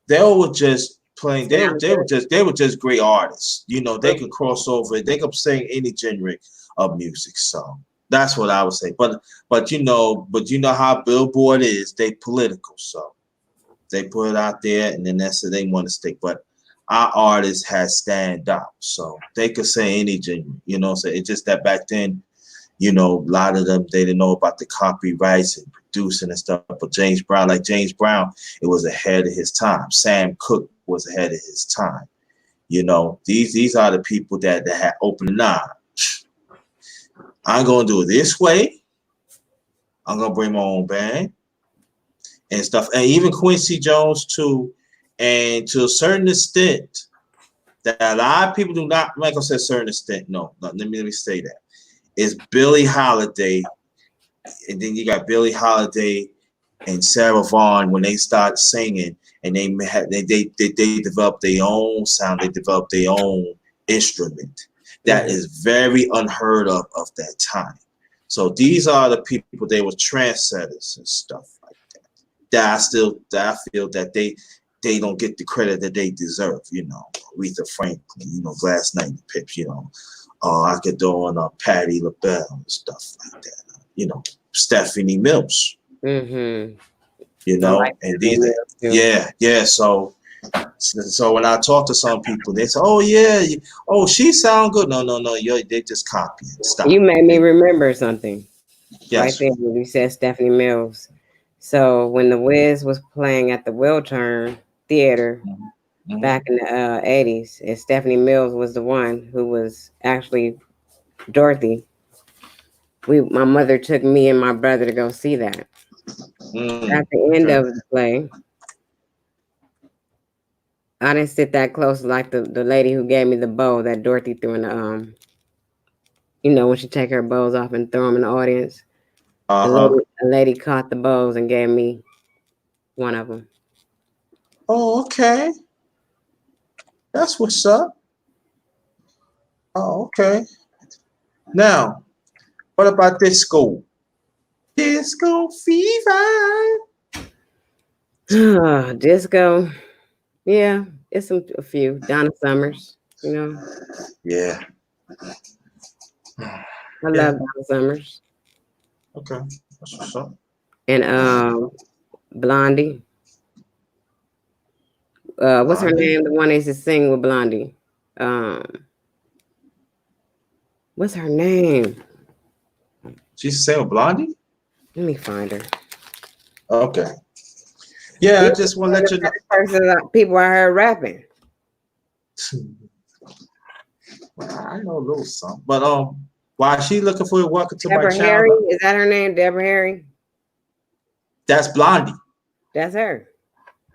they were just playing. They were just great artists. You know, they could cross over. They could sing any genre of music. So That's what I would say. But you know how Billboard is. They political, so they put it out there, and then that's it. They want to stick. But our artists has stand out, so they could say any genre. You know, so it's just that back then, you know, a lot of them they didn't know about the copyrights and producing and stuff. But James Brown, it was ahead of his time. Sam Cooke was ahead of his time. You know, these are the people that had opened the eye. I'm gonna do it this way. I'm gonna bring my own band and stuff, and even Quincy Jones too. And to a certain extent, that a lot of people do not. I'm not gonna say a certain extent. No, let me say that. It's Billie Holiday, and then you got Billie Holiday and Sarah Vaughan when they start singing, and they developed their own sound. They developed their own instrument. That is very unheard of that time. So these are the people, they were trendsetters and stuff like that. That I feel that they don't get the credit that they deserve. You know, Aretha Franklin, you know, Last Night in the Pips, you know, I could throw on Patti LaBelle and stuff like that. You know, Stephanie Mills.
Mm-hmm.
You know, and these, yeah. So when I talk to some people, they say, "Oh yeah, she sound good." No, they just copying. Stop.
You made me remember something.
Yes.
Right there when you said Stephanie Mills. So when the Wiz was playing at the Wiltern Theater back in the 80s, and Stephanie Mills was the one who was actually Dorothy. My mother took me and my brother to go see that. At the end of the play, I didn't sit that close like the lady who gave me the bow that Dorothy threw in the you know, when she take her bows off and throw them in the audience. A lady caught the bows and gave me one of them.
Oh, okay. That's what's up. Oh, okay. Now, what about disco? Disco fever.
Disco. Yeah, it's a few. Donna Summers, you know.
Yeah.
I love Donna Summers.
Okay. That's what's up.
And Blondie. What's her name? The one that used to sing with Blondie. What's her name?
She's sing with Blondie?
Let me find her.
Okay. Yeah, I just want to let you know.
Person people I heard rapping.
I know a little something, but while she looking for it, welcome to
Deborah
my channel.
Harry? Is that her name? Deborah Harry?
That's Blondie.
That's her.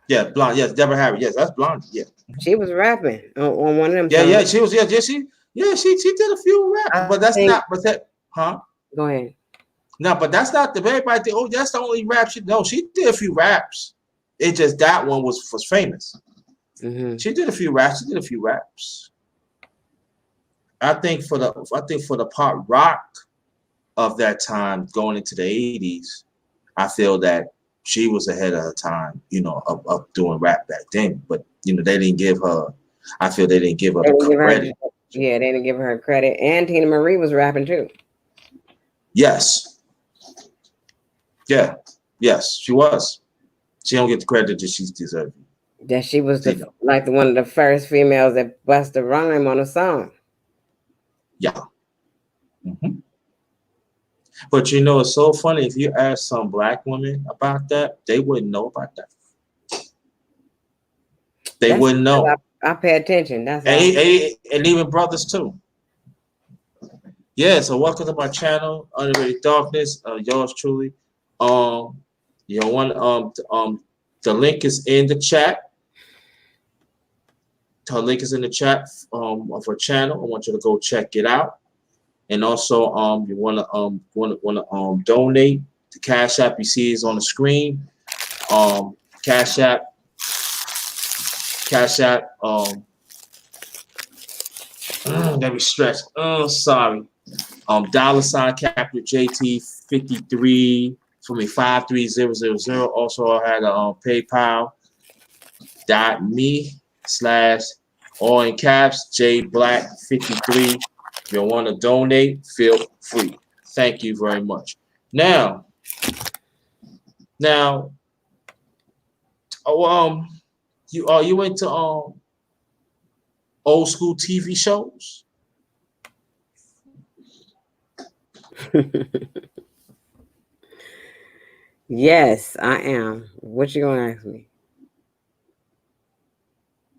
Yeah, Blondie. Yes, Deborah Harry. Yes, that's Blondie. Yeah.
She was rapping on one of them.
Yeah, songs. She was. Yeah, she did a few raps, but that's not. But that, huh?
Go ahead.
No, but that's not the everybody think, oh, that's the only rap she. No, she did a few raps. It just that one was famous.
Mm-hmm.
She did a few raps. I think for the pop rock of that time, going into the 80s, I feel that she was ahead of her time, you know, of doing rap back then. But you know, they didn't give her. I feel they didn't give her the credit.
Yeah, they didn't give her credit. And Tina Marie was rapping too.
Yes. Yeah. Yes, she was. She don't get the credit that she's deserving.
That she was like one of the first females that bust a rhyme on a song.
Yeah. Mm-hmm. But you know, it's so funny. If you ask some black women about that, they wouldn't know about that. They wouldn't know.
I pay attention. That's
and even brothers too. Yeah. So welcome to my channel, Underrated Darkness. Yours truly. You know, the link is in the chat. Her link is in the chat of her channel. I want you to go check it out. And also, you want to donate. The Cash App you see is on the screen. Cash App. Let me stretch. Oh, sorry. $ capital JT 53 for me 53000. Also, I had a PayPal.me/ all in caps J Black 53. If you want to donate, feel free. Thank you very much. Now, oh, you into old school TV shows?
Yes, I am. What you gonna ask me?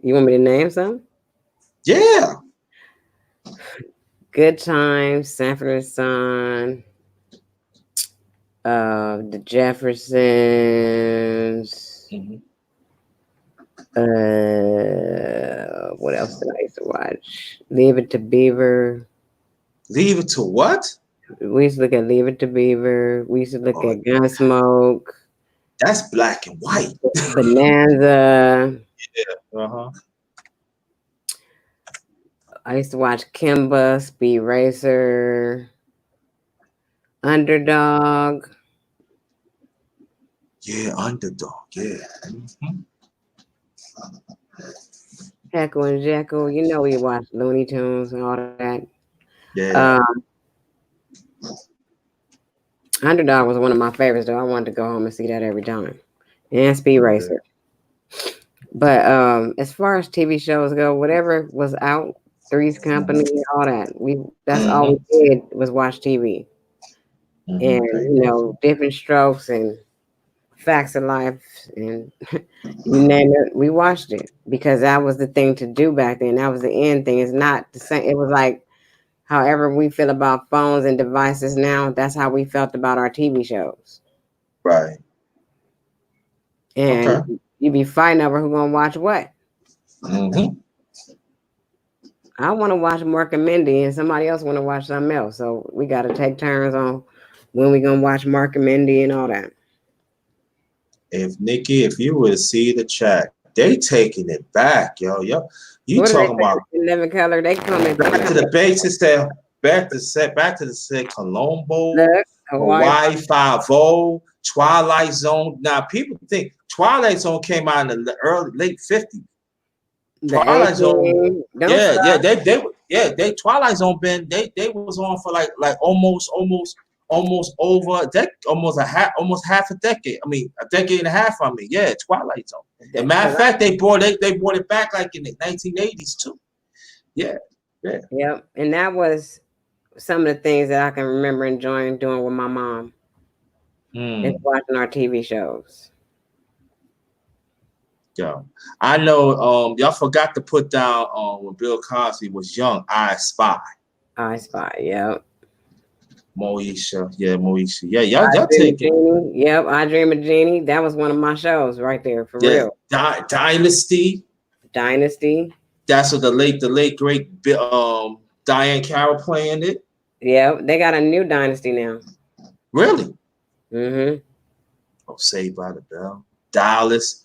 You want me to name some?
Yeah.
Good Times, Sanford and Son, The Jeffersons.
Mm-hmm.
What else did I used to watch? Leave It to Beaver.
Leave It to what?
We used to look at Leave It to Beaver. We used to look at Gunsmoke.
That's black and white.
Bonanza.
Yeah. Uh-huh.
I used to watch Kimba, Speed Racer, Underdog.
Yeah, Underdog. Yeah. Mm-hmm.
Heckle and Jekyll. You know we watch Looney Tunes and all that.
Yeah.
Underdog was one of my favorites, though. I wanted to go home and see that every time. And Speed Racer. But as far as TV shows go, whatever was out, Three's Company, all that. That's all we did was watch TV. And Different Strokes and Facts of Life and you name it, we watched it because that was the thing to do back then. That was the end thing. It's not the same. It was like however we feel about phones and devices now, that's how we felt about our TV shows.
Right.
And you be fighting over who's gonna watch what.
Mm-hmm.
I want to watch Mark and Mindy, and somebody else want to watch something else. So we got to take turns on when we gonna watch Mark and Mindy and all that.
If Nikki, if you were to see the chat, they taking it back, yo. You what talking about
Living Color? They coming
back to the basics there. Back to the Colombo, Hawaii Five-0, Twilight Zone. Now people think Twilight Zone came out in the late 50s. Twilight Zone, they Twilight Zone been they was on for like almost over half a decade. I mean a decade and a half. Twilight Zone. As a matter of fact, they brought it back like in the 1980s too. Yeah.
Yep, and that was some of the things that I can remember enjoying doing with my mom. Is watching our TV shows.
Yeah, I know. Y'all forgot to put down when Bill Cosby was young. I Spy.
I Spy. Yep.
Moesha. Yeah, y'all take it.
Yep, I Dream of Jeannie. That was one of my shows right there for real.
Dynasty. That's what the late great Diane Carroll playing it.
Yeah, they got a new Dynasty now.
Really?
Mm-hmm.
Oh, Saved by the Bell. Dallas.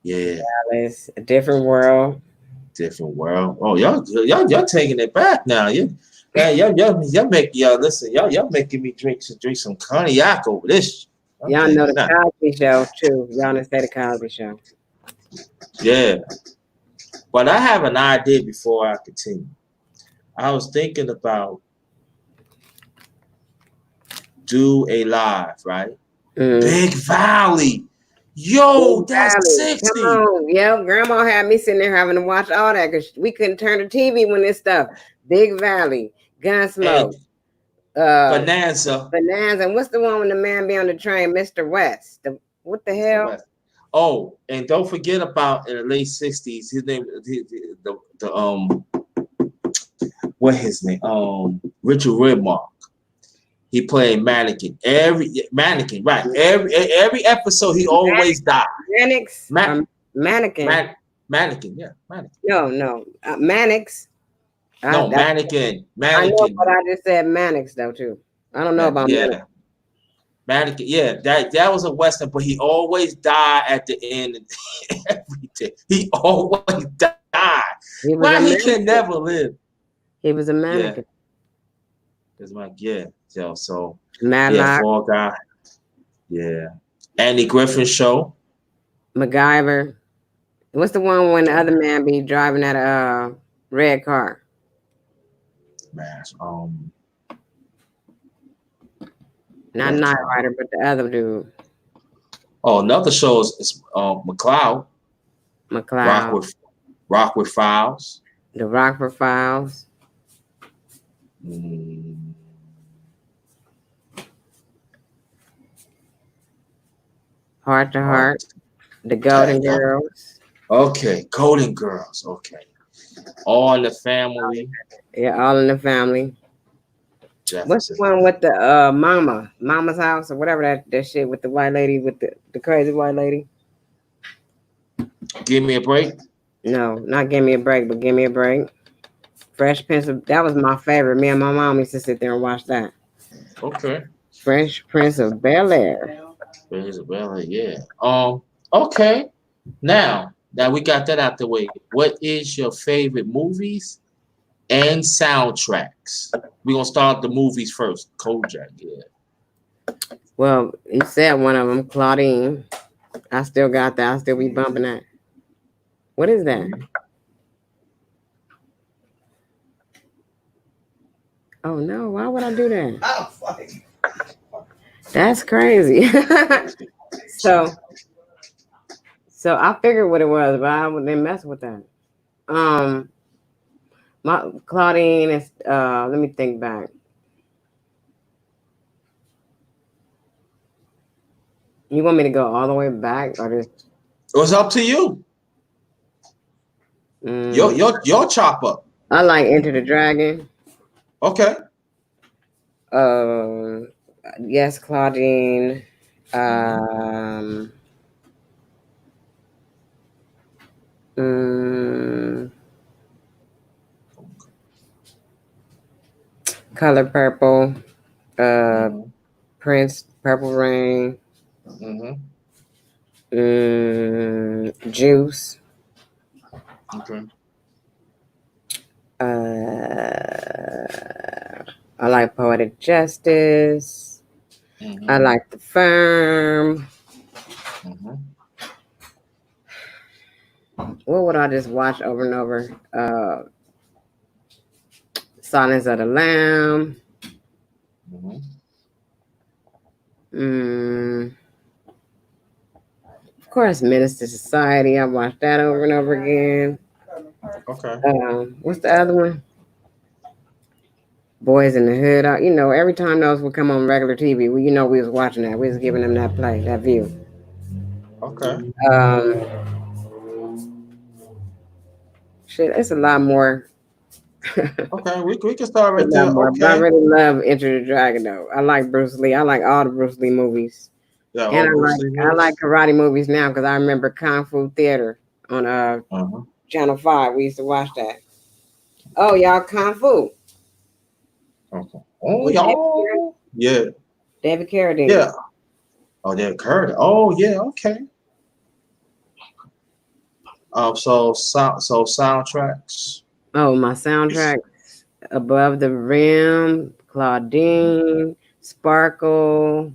Yeah.
Dallas. A Different World.
Oh, y'all taking it back now. Y'all making me drink some cognac over this.
Y'all know the Cosby Show too. Y'all know the Cosby Show.
Yeah. But I have an idea before I continue. I was thinking about do a live, right? Big Valley. Yo, that's 60.
Come on. Yeah, Grandma had me sitting there having to watch all that because we couldn't turn the TV when this stuff. Big Valley, Gunsmoke,
Bonanza.
And what's the one when the man be on the train, Mr. West? What the hell?
Oh, and don't forget about in the late 60s, his name, what his name? Richard Widmark. He played Mannequin. Every episode he always died.
Mannequin.
Mannequin, yeah. Mannequin.
No. Mannix.
No, Mannequin.
I know, but I just said Mannix though too. I don't know about
Mannequin. Yeah, that was a Western, but he always died at the end. Everything. He always died. He can never live.
He was a mannequin.
So
Matlock.
Fall Guy. Yeah. Andy Griffin Show.
MacGyver. What's the one when the other man be driving that red car?
Man,
Not Night Rider, but the other dude,
Oh, another show is McCloud. Rock
McLeod,
with Rock with Files.
the Rockford Files,
Mm,
Heart to
hard.
Heart, the Golden
Yeah.
Girls.
Okay, Golden Girls. Okay, All in the Family.
Yeah, All in the Family. What's the
Definitely.
one with the Mama's House or whatever that shit with the white lady with the crazy white lady?
Give Me a Break.
No, not Give Me a Break, but Give Me a Break. Fresh Prince of, that was my favorite. Me and my mom used to sit there and watch that.
Okay.
Fresh Prince of Bel Air.
Isabella, yeah. Okay. Now we got that out the way. What is your favorite movies and soundtracks? We're gonna start the movies first. Kojak, yeah.
Well, you said one of them, Claudine. I still got that. I still be bumping that. What is that? Oh no, why would I do that? That's crazy. so so I figured what it was, but I didn't mess with that. Um my Claudine is let me think back. You want me to go all the way back or just
It's up to you.
mm,
Your chop up.
I like Enter the Dragon.
Okay.
Um yes, Claudine. Um mm, Color Purple.
Mm-hmm.
Prince, Purple Rain,
Mm-hmm.
Juice.
Okay.
I like Poetic Justice. I
Mm-hmm.
like The Firm.
Mm-hmm.
What would I just watch over and over? Silence of the Lamb.
Mm-hmm.
Mm, of course, Minister Society. I watched that over and over again.
Okay.
What's the other one? Boys in the Hood. Every time those would come on regular TV, we was watching that. We was giving them that play, that view.
Okay.
Um, Shit, it's a lot more.
Okay. We can start
A
right
lot
there.
more. But I
Okay.
really love Enter the Dragon though. I like Bruce Lee. I like all the Bruce Lee movies.
Yeah,
And
all Bruce Lee
I like
movies.
karate movies now because I remember Kung Fu Theater on
Uh-huh.
Channel 5. We used to watch that. Oh, y'all, Kung Fu
Okay. Oh,
with
y'all. Yeah.
David Carradine.
Yeah. Oh, they occurred. Oh, yeah. Okay. So soundtracks.
Oh, my soundtrack: Above the Rim, Claudine, Sparkle.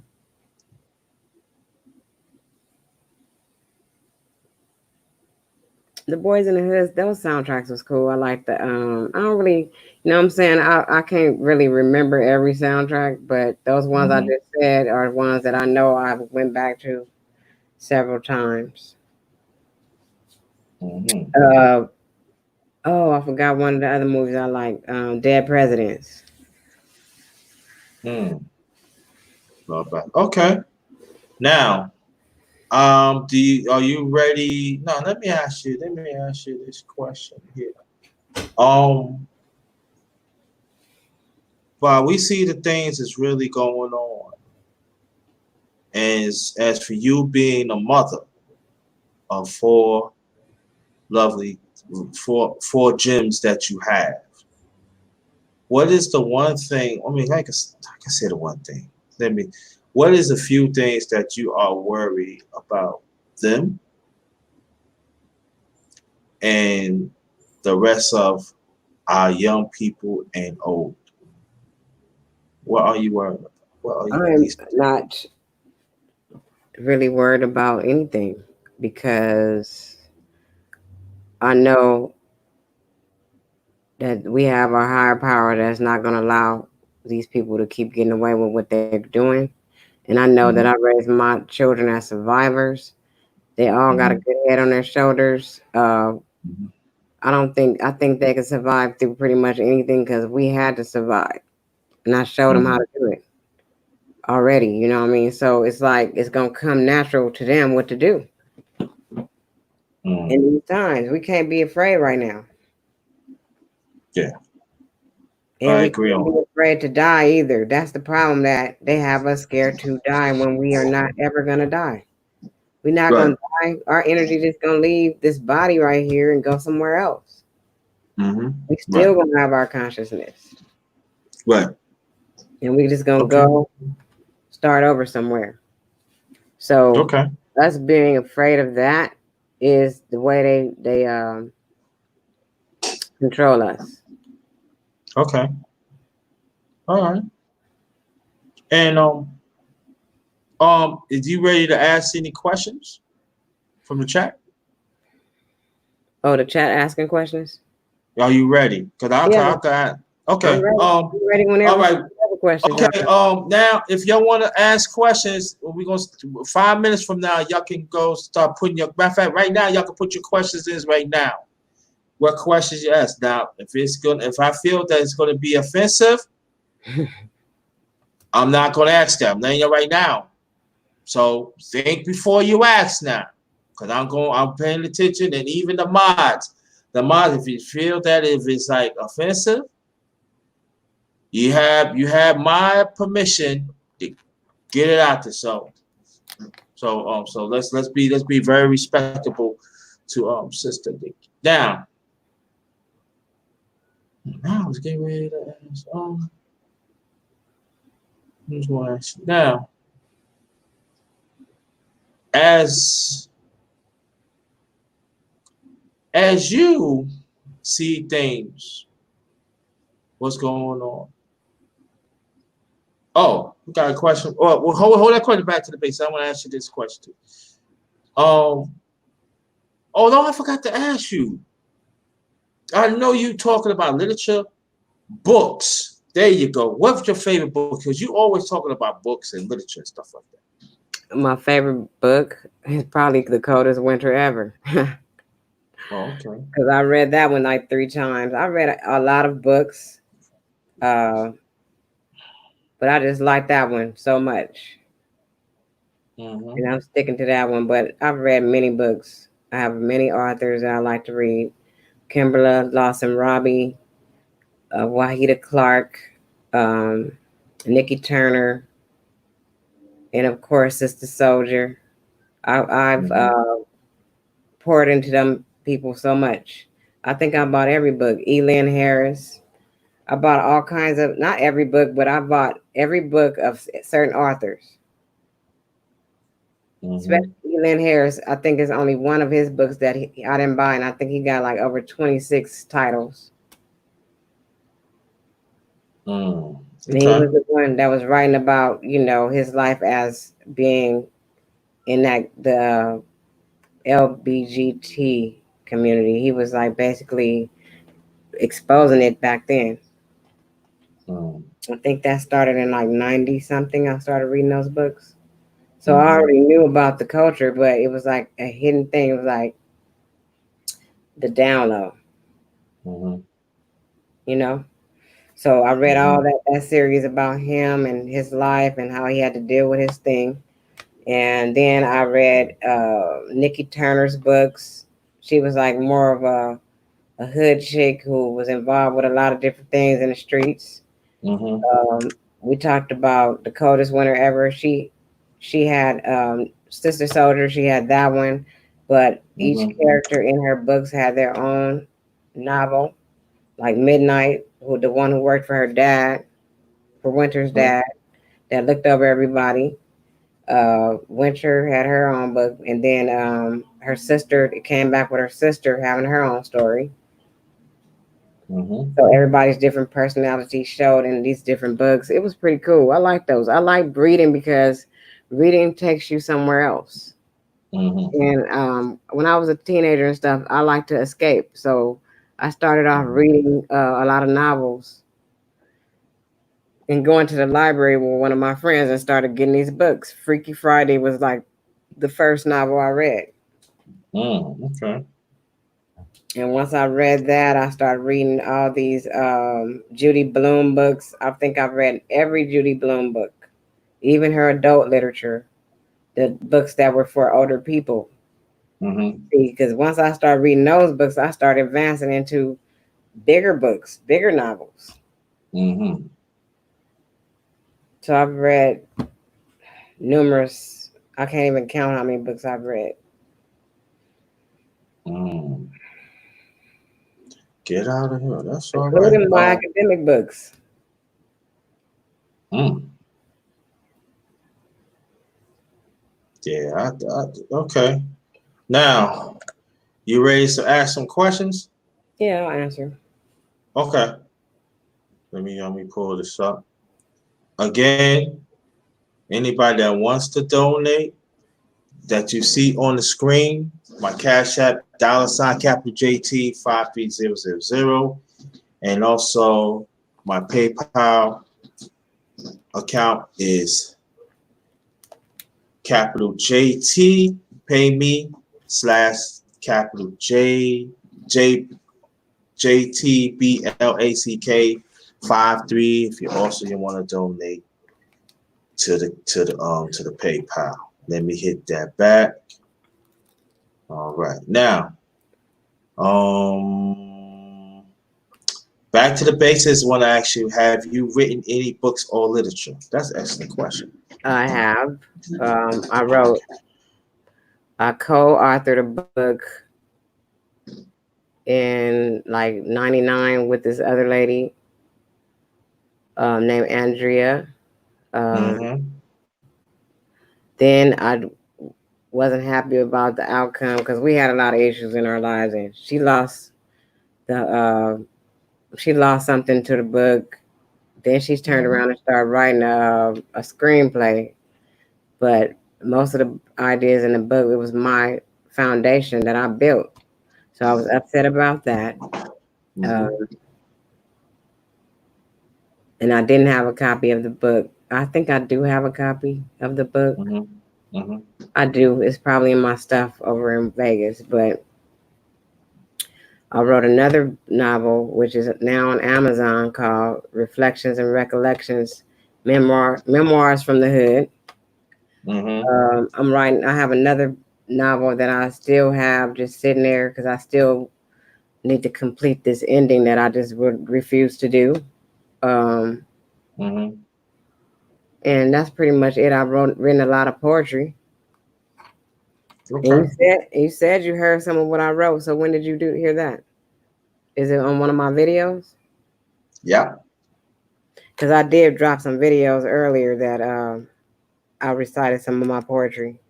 The Boys in the Hood, those soundtracks was cool. I like the I don't really, what I'm saying, I can't really remember every soundtrack, but those ones I
Mm-hmm.
just said are ones that I know I went back to several times.
Mm-hmm.
Uh oh, I forgot one of the other movies I like, Dead Presidents.
Mm. Not bad. Okay. Now, are you ready? No, let me ask you this question here. Um, but we see the things that's really going on. As for you being a mother of lovely four gems that you have, what is the one thing? I mean, I can say the one thing. What is a few things that you are worried about them and the rest of our young people and old? What are you worried about? What are you
I'm
least?
not really worried about anything because I know that we have a higher power that's not going to allow these people to keep getting away with what they're doing. And I know that I raised my children as survivors. They all got a good head on their shoulders. I think they can survive through pretty much anything because we had to survive. And I showed them how to do it already, you know what I mean? So it's like it's gonna come natural to them what to do. In these times, we can't be afraid right now.
Yeah.
And
I
we
agree
can't be
on.
afraid to die either. That's the problem, that they have us scared to die when we are not ever gonna die. We're not
Right.
gonna die. Our energy just gonna leave this body right here and go somewhere else. We still
Right.
gonna have our consciousness.
Right.
And we just gonna
Okay.
go start over somewhere. So
Okay.
us being afraid of that is the way they control us.
Okay. All right. And is you ready to ask any questions from the chat?
Oh, the chat asking questions?
Are you ready? Cause
Yeah,
I got. Okay.
I'm ready. I'm ready
All
whenever
right.
you have questions.
Okay. Now, if y'all want to ask questions, we're gonna 5 minutes from now. Y'all can go start putting your. Matter of fact, right now, y'all can put your questions in right now. What questions you ask? Now, if I feel that it's gonna be offensive, I'm not gonna ask them. I'm letting you right now. So think before you ask now, because I'm paying attention, and even the mods, if you feel that if it's like offensive, you have my permission to get it out there. So let's be very respectable to Sister Dick. Now I was getting ready to ask who's going to ask you now as you see things, what's going on? Oh, we got a question. Oh, well, hold that question back to the base. I want to ask you this question. Oh no, I forgot to ask you. I know you talking about literature, books. There you go. What's your favorite book? Because you always talking about books and literature and stuff like that.
My favorite book is probably The Coldest Winter Ever.
Oh, okay.
Because I read that one like 3 times. I read a lot of books, but I just like that one so much. And I'm sticking to that one. But I've read many books. I have many authors that I like to read. Kimberly Lawson Robbie, Wahida Clark, Nikki Turner, and of course Sister Soldier. I've poured into them people so much. I think I bought every book. Elin Harris. I bought all kinds of, not every book, but I bought every book of certain authors. Especially Elin Harris. I think it's only one of his books that I didn't buy, and I think he got like over 26 titles. And he was the one that was writing about, his life as being in the LBGT community. He was like basically exposing it back then. I think that started in like 90 something. I started reading those books. So I already knew about the culture, but it was like a hidden thing. It was like the download, So I read all that series about him and his life and how he had to deal with his thing. And then I read Nikki Turner's books. She was like more of a hood chick who was involved with a lot of different things in the streets. We talked about The Coldest Winter Ever. She had Sister Soldier. She had that one, but each character in her books had their own novel. Like Midnight, the one who worked for her dad, for Winter's dad, that looked over everybody. Winter had her own book, and then her sister came back with her sister having her own story. So everybody's different personalities showed in these different books. It was pretty cool. I like those. I like reading because reading takes you somewhere else. And when I was a teenager and stuff, I liked to escape. So I started off reading a lot of novels. and going to the library with one of my friends and started getting these books. Freaky Friday was like the first novel I read.
Okay.
And once I read that, I started reading all these Judy Blume books. I think I've read every Judy Blume book, even her adult literature, the books that were for older people. Because once I started reading those books, I started advancing into bigger books, bigger novels. So I've read numerous, I can't even count how many books I've read.
Get out of here. That's all
including
right.
my academic books.
Yeah, okay. Now, you ready to ask some questions?
Yeah, I'll answer.
Okay. Let me pull this up. Again, anybody that wants to donate that you see on the screen, my Cash App, $capital JT 53000, and also my PayPal account is capital JT pay me / capital JTBLACK 53 if you want to donate to the PayPal. Let me hit that back. All right. Now, back to the basics. Want to ask you: have you written any books or literature? That's an excellent question.
I have. I co-authored a book in like '99 with this other lady named Andrea. Then I wasn't happy about the outcome because we had a lot of issues in our lives, and she lost something to the book. Then she turned around and started writing a screenplay, but most of the ideas in the book, it was my foundation that I built, so I was upset about that. And I didn't have a copy of the book. I think I do have a copy of the book. I do. It's probably in my stuff over in Vegas, but I wrote another novel, which is now on Amazon, called Reflections and Recollections, Memoirs from the Hood. I have another novel that I still have just sitting there because I still need to complete this ending that I just would refuse to do. And that's pretty much it. I've written a lot of poetry. Okay. And you said you heard some of what I wrote. So when did you hear that? Is it on one of my videos?
Yeah.
Because I did drop some videos earlier that I recited some of my poetry.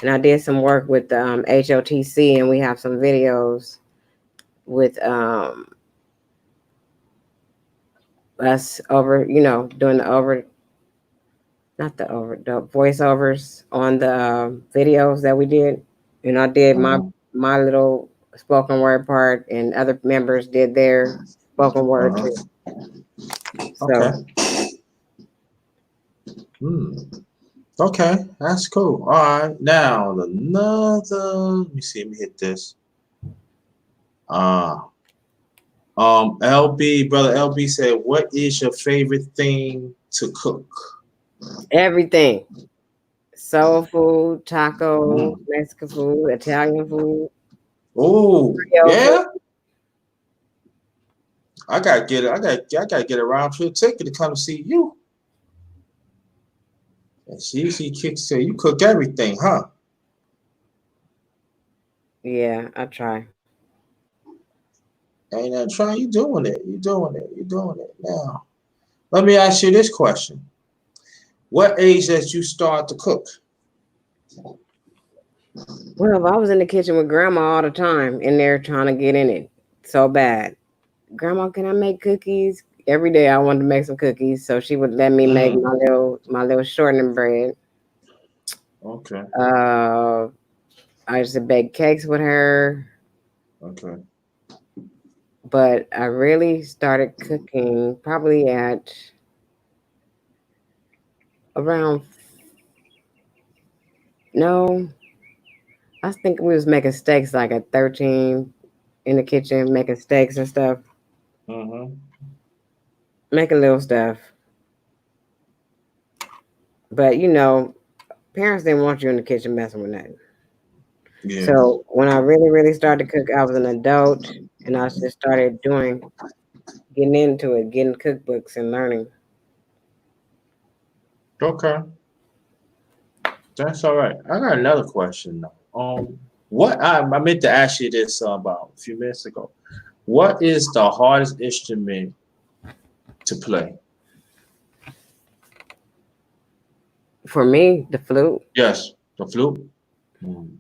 And I did some work with the HOTC, and we have some videos with us over, doing the voiceovers on the videos that we did. And I did my little spoken word part, and other members did their spoken word too.
Okay. Okay, that's cool. All right, now let me see. Let me hit this. Brother LB said, "What is your favorite thing to cook?"
Everything. Soul food, taco, Mexican food, Italian food.
Oh, yeah.
Food.
I gotta get a round trip ticket to come see you. And she kicks say you cook everything, huh?
Yeah, I try.
Ain't nothing trying. You doing it. Now, let me ask you this question. What age did you start to cook?
Well, I was in the kitchen with Grandma all the time, in there trying to get in it so bad. Grandma, can I make cookies? Every day I wanted to make some cookies, so she would let me make my little shortening bread.
Okay.
I used to bake cakes with her.
Okay.
But I really started cooking probably at around, no, I think we was making steaks like at 13 in the kitchen, making steaks and stuff,
Mm-hmm.
making little stuff. But parents didn't want you in the kitchen messing with that.
Yeah.
So when I really, really started to cook, I was an adult and I just started getting into it, getting cookbooks and learning.
Okay. That's all right. I got another question though. What I meant to ask you this about a few minutes ago. What is the hardest instrument to play?
For me, the flute,
Yes, the flute. Mm.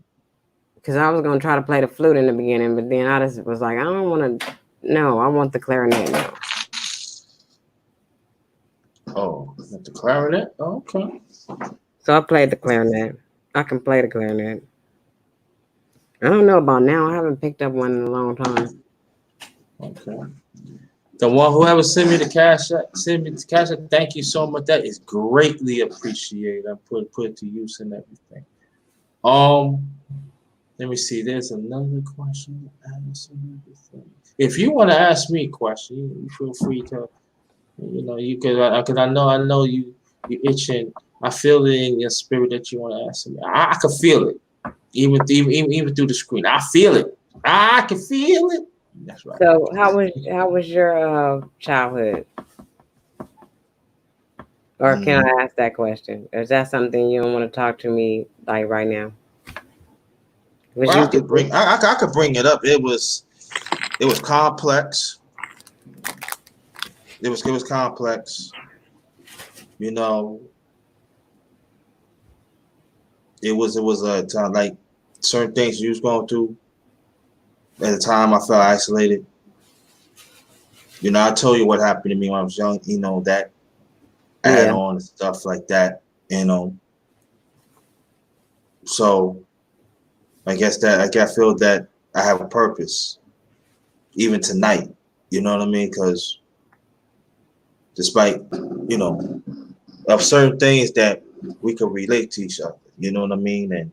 because I was going to try to play the flute in the beginning, but then I just was like, I don't want to, no, I want the clarinet now.
Oh, the clarinet. Oh, okay.
So I played the clarinet. I can play the clarinet. I don't know about now. I haven't picked up one in a long time.
Okay. The one whoever sent me the cash, thank you so much. That is greatly appreciated. I put it to use and everything. Let me see. There's another question to ask and everything. If you want to ask me a question, you feel free to. You could, because I know you itching. I feel it in your spirit that you want to ask me. I can feel it, even through the screen. I feel it. I can feel it. That's right.
So how was your childhood? Or can I ask that question? Or is that something you don't want to talk to me like right now? Was
Well,
you
I could bring it up. It was complex. It was complex. You know, it was a time like certain things you was going through. At the time, I felt isolated. I told you what happened to me when I was young. That add
Yeah.
on and stuff like that. So I feel that I have a purpose, even tonight. You know what I mean? Because despite of certain things that we can relate to each other. You know what I mean?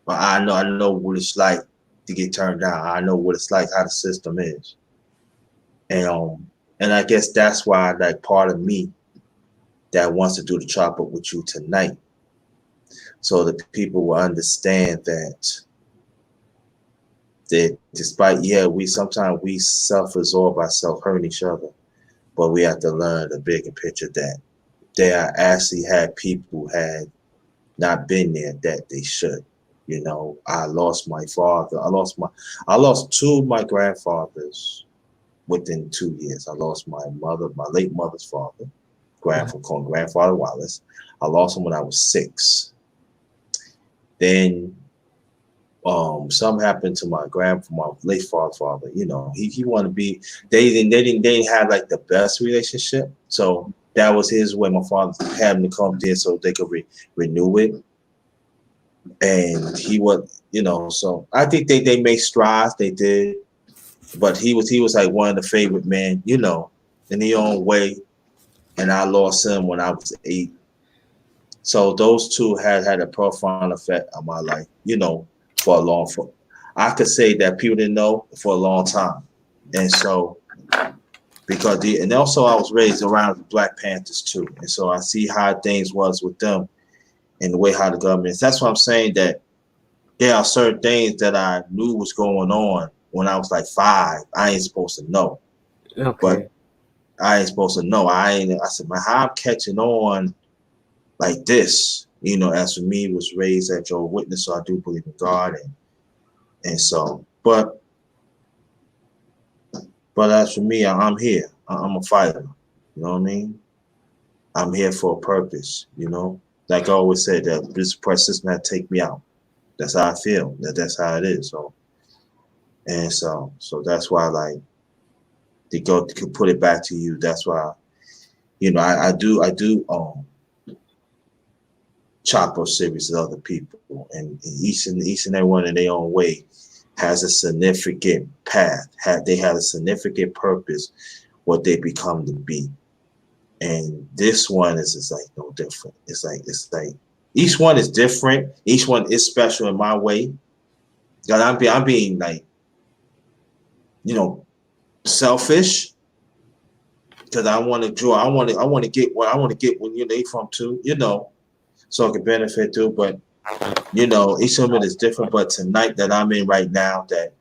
But I know what it's like to get turned down. I know what it's like, how the system is. And I guess that's why like part of me that wants to do the chop up with you tonight. So that people will understand that despite we sometimes we self-absorb ourselves hurting each other, but we have to learn the bigger picture that there actually had people who had not been there that they should. I lost my father. I lost two of my grandfathers within 2 years. I lost my late mother's father, grandfather Wallace. I lost him when I was 6. Then something happened to my late father. He wanted to be. They didn't have like the best relationship. So that was his way. My father had him to come there so they could renew it. And he was, so I think they made strides. They did, but he was like one of the favorite men, in his own way. And I lost him when I was 8. So those two had a profound effect on my life, for a long. I could say that people didn't know for a long time, and so and also I was raised around the Black Panthers too, and so I see how things was with them and the way how the government is. That's what I'm saying, that there are certain things that I knew was going on when I was like 5. I ain't supposed to know.
Okay.
But I ain't supposed to know. I said, man, how I'm catching on like this, as for me, was raised at Jehovah's Witness, so I do believe in God. And so, but as for me, I'm here. I'm a fighter. You know what I mean? I'm here for a purpose, Like I always said, that this system had to take me out. That's how I feel. That's how it is. So that's why, like, to put it back to you. That's why, I do chop up series of other people, and each and every one in their own way has a significant path. They have a significant purpose, what they become to be. And this one is just like no different. It's like each one is different. Each one is special in my way. God, I'm being like, selfish because I want to draw. I want to get where they from too. So it can benefit too. But each of it is different. But tonight that I'm in right now, that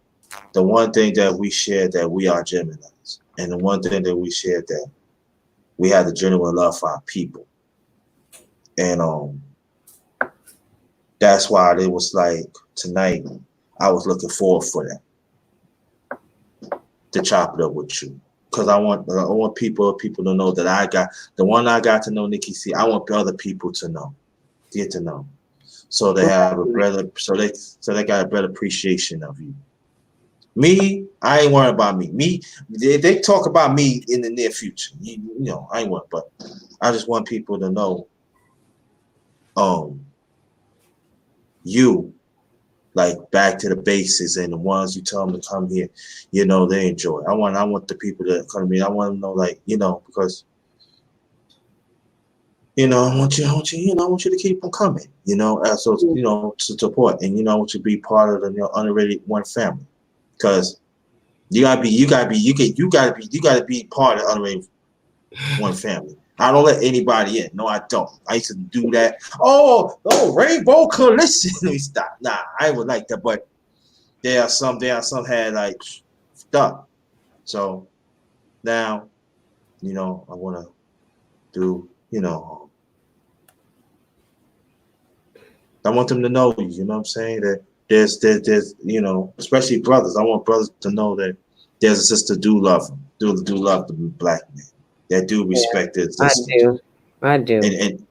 the one thing that we share that we are Geminis, and the one thing that we share that we have the genuine love for our people, and that's why it was like tonight. I was looking forward for that to chop it up with you. Because I want people to know that I got to know NickiC. I want other people to get to know, so they have a better, so they got a better appreciation of you. Me, I ain't worried about me. They talk about me in the near future. I ain't worried, but I just want people to know, you. Like back to the basics, and the ones you tell them to come here, they enjoy. I want the people that come to me. I want them to know, like, because I want you to keep on coming. So to support, and I want you to be part of the underrated one family, because you gotta be part of the underrated one family. I don't let anybody in. No, I don't. I used to do that. Oh, Rainbow Coalition. Let me stop. Nah, I would like that, but there are some had like stuff. So now, I want to do, I want them to know, you know what I'm saying, that there's especially brothers. I want brothers to know that there's a sister do love them, do love the black man. That do respect their sisters.
I do.
And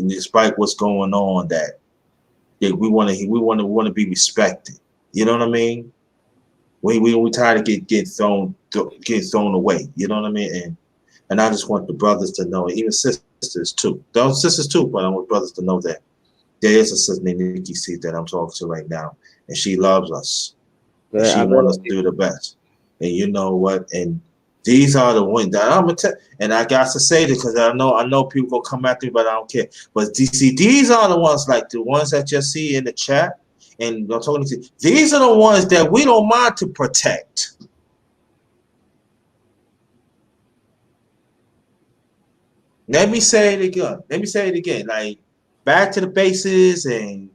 despite what's going on, that we want to be respected. You know what I mean? We tired of get thrown away. You know what I mean? And I just want the brothers to know, even sisters too. Those sisters too, but I want brothers to know that there is a sister named NickiC that I'm talking to right now, and she loves us. And she wants us to do the best. And you know what? And these are the ones that I'm gonna tell, and I got to say this because I know people gonna come after me, but I don't care. But these are the ones, like the ones that you see in the chat, and I'm talking to. These are the ones that we don't mind to protect. Let me say it again. Like back to the bases, and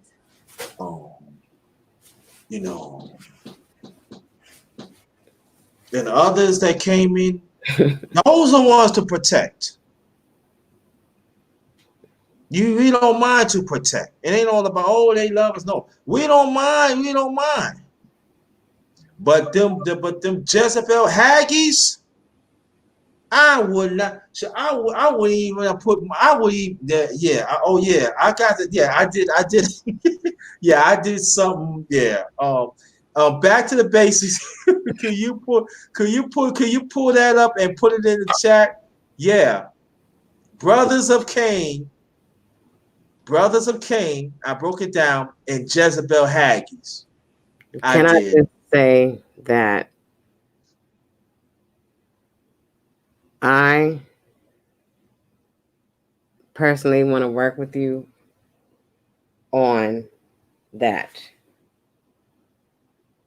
then others that came in. Those are the ones to protect. We don't mind to protect. It ain't all about they love us. No, we don't mind. But them Jezebel Haggies, I would not. I wouldn't even put. I would even. Yeah. I got it. Yeah, I did. Yeah, I did something. Yeah. Back to the basics. Can you pull that up and put it in the chat? Yeah. Brothers of Cain. I broke it down in Jezebel Haggies.
Can I just say that I personally want to work with you on that.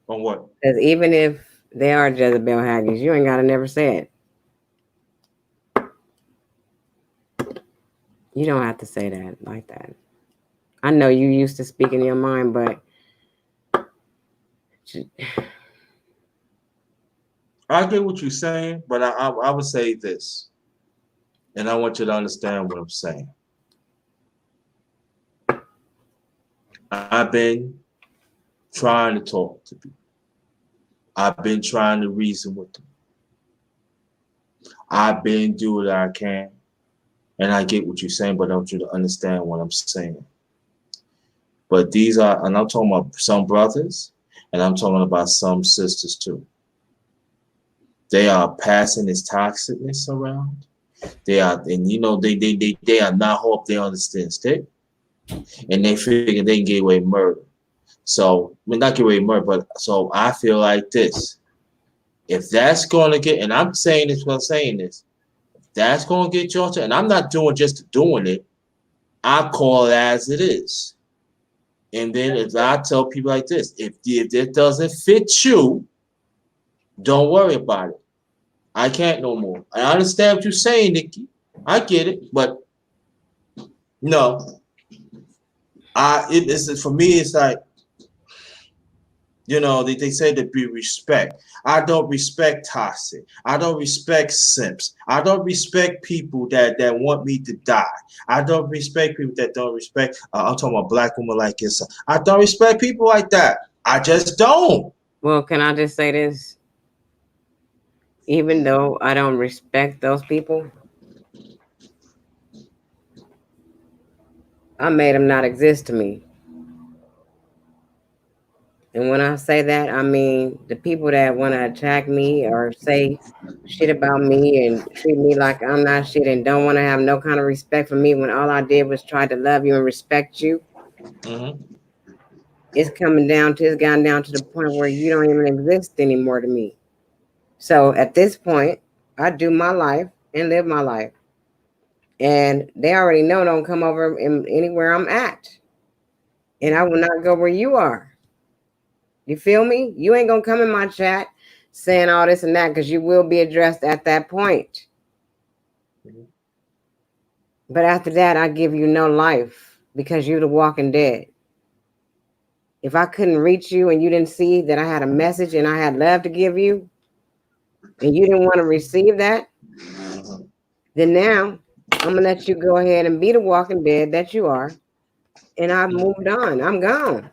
On what?
Because even if they are Jezebel Haggies, you ain't got to never say it. You don't have to say that like that. I know you used to speak in your mind, but
I get what you're saying, but I would say this, and I want you to understand what I'm saying. I've been trying to talk to people. I've been trying to reason with them. I've been doing what I can, and I get what you're saying, but I want you to understand what I'm saying. But and I'm talking about some brothers, and I'm talking about some sisters too. They are passing this toxicness around. They are, and they are not hope they understand stick, and they figure they can get away with murder. So, not get away with murder, but so I feel like this. If that's going to get, and I'm saying this while saying this, if That's gonna get you onto, and I'm not doing just doing it. I call it as it is. And then if I tell people like this, if it doesn't fit you, don't worry about it. I can't no more. I understand what you're saying, Nikki. I get it, but no. It's for me. It's like, they say to be respect. I don't respect toxic. I don't respect simps. I don't respect people that want me to die. I don't respect people that don't respect. I'm talking about black women like this. I don't respect people like that. I just don't.
Well, can I just say this? Even though I don't respect those people, I made them not exist to me. And when I say that, I mean the people that want to attack me or say shit about me and treat me like I'm not shit and don't want to have no kind of respect for me when all I did was try to love you and respect you.
Mm-hmm.
It's gotten down to the point where you don't even exist anymore to me. So at this point, I do my life and live my life. And they already know don't come over anywhere I'm at. And I will not go where you are. You feel me? You ain't gonna come in my chat saying all this and that because you will be addressed at that point. Mm-hmm. But after that, I give you no life because you're the walking dead. If I couldn't reach you and you didn't see that I had a message and I had love to give you and you didn't want to receive that, then now I'm gonna let you go ahead and be the walking dead that you are. And I've moved on. I'm gone.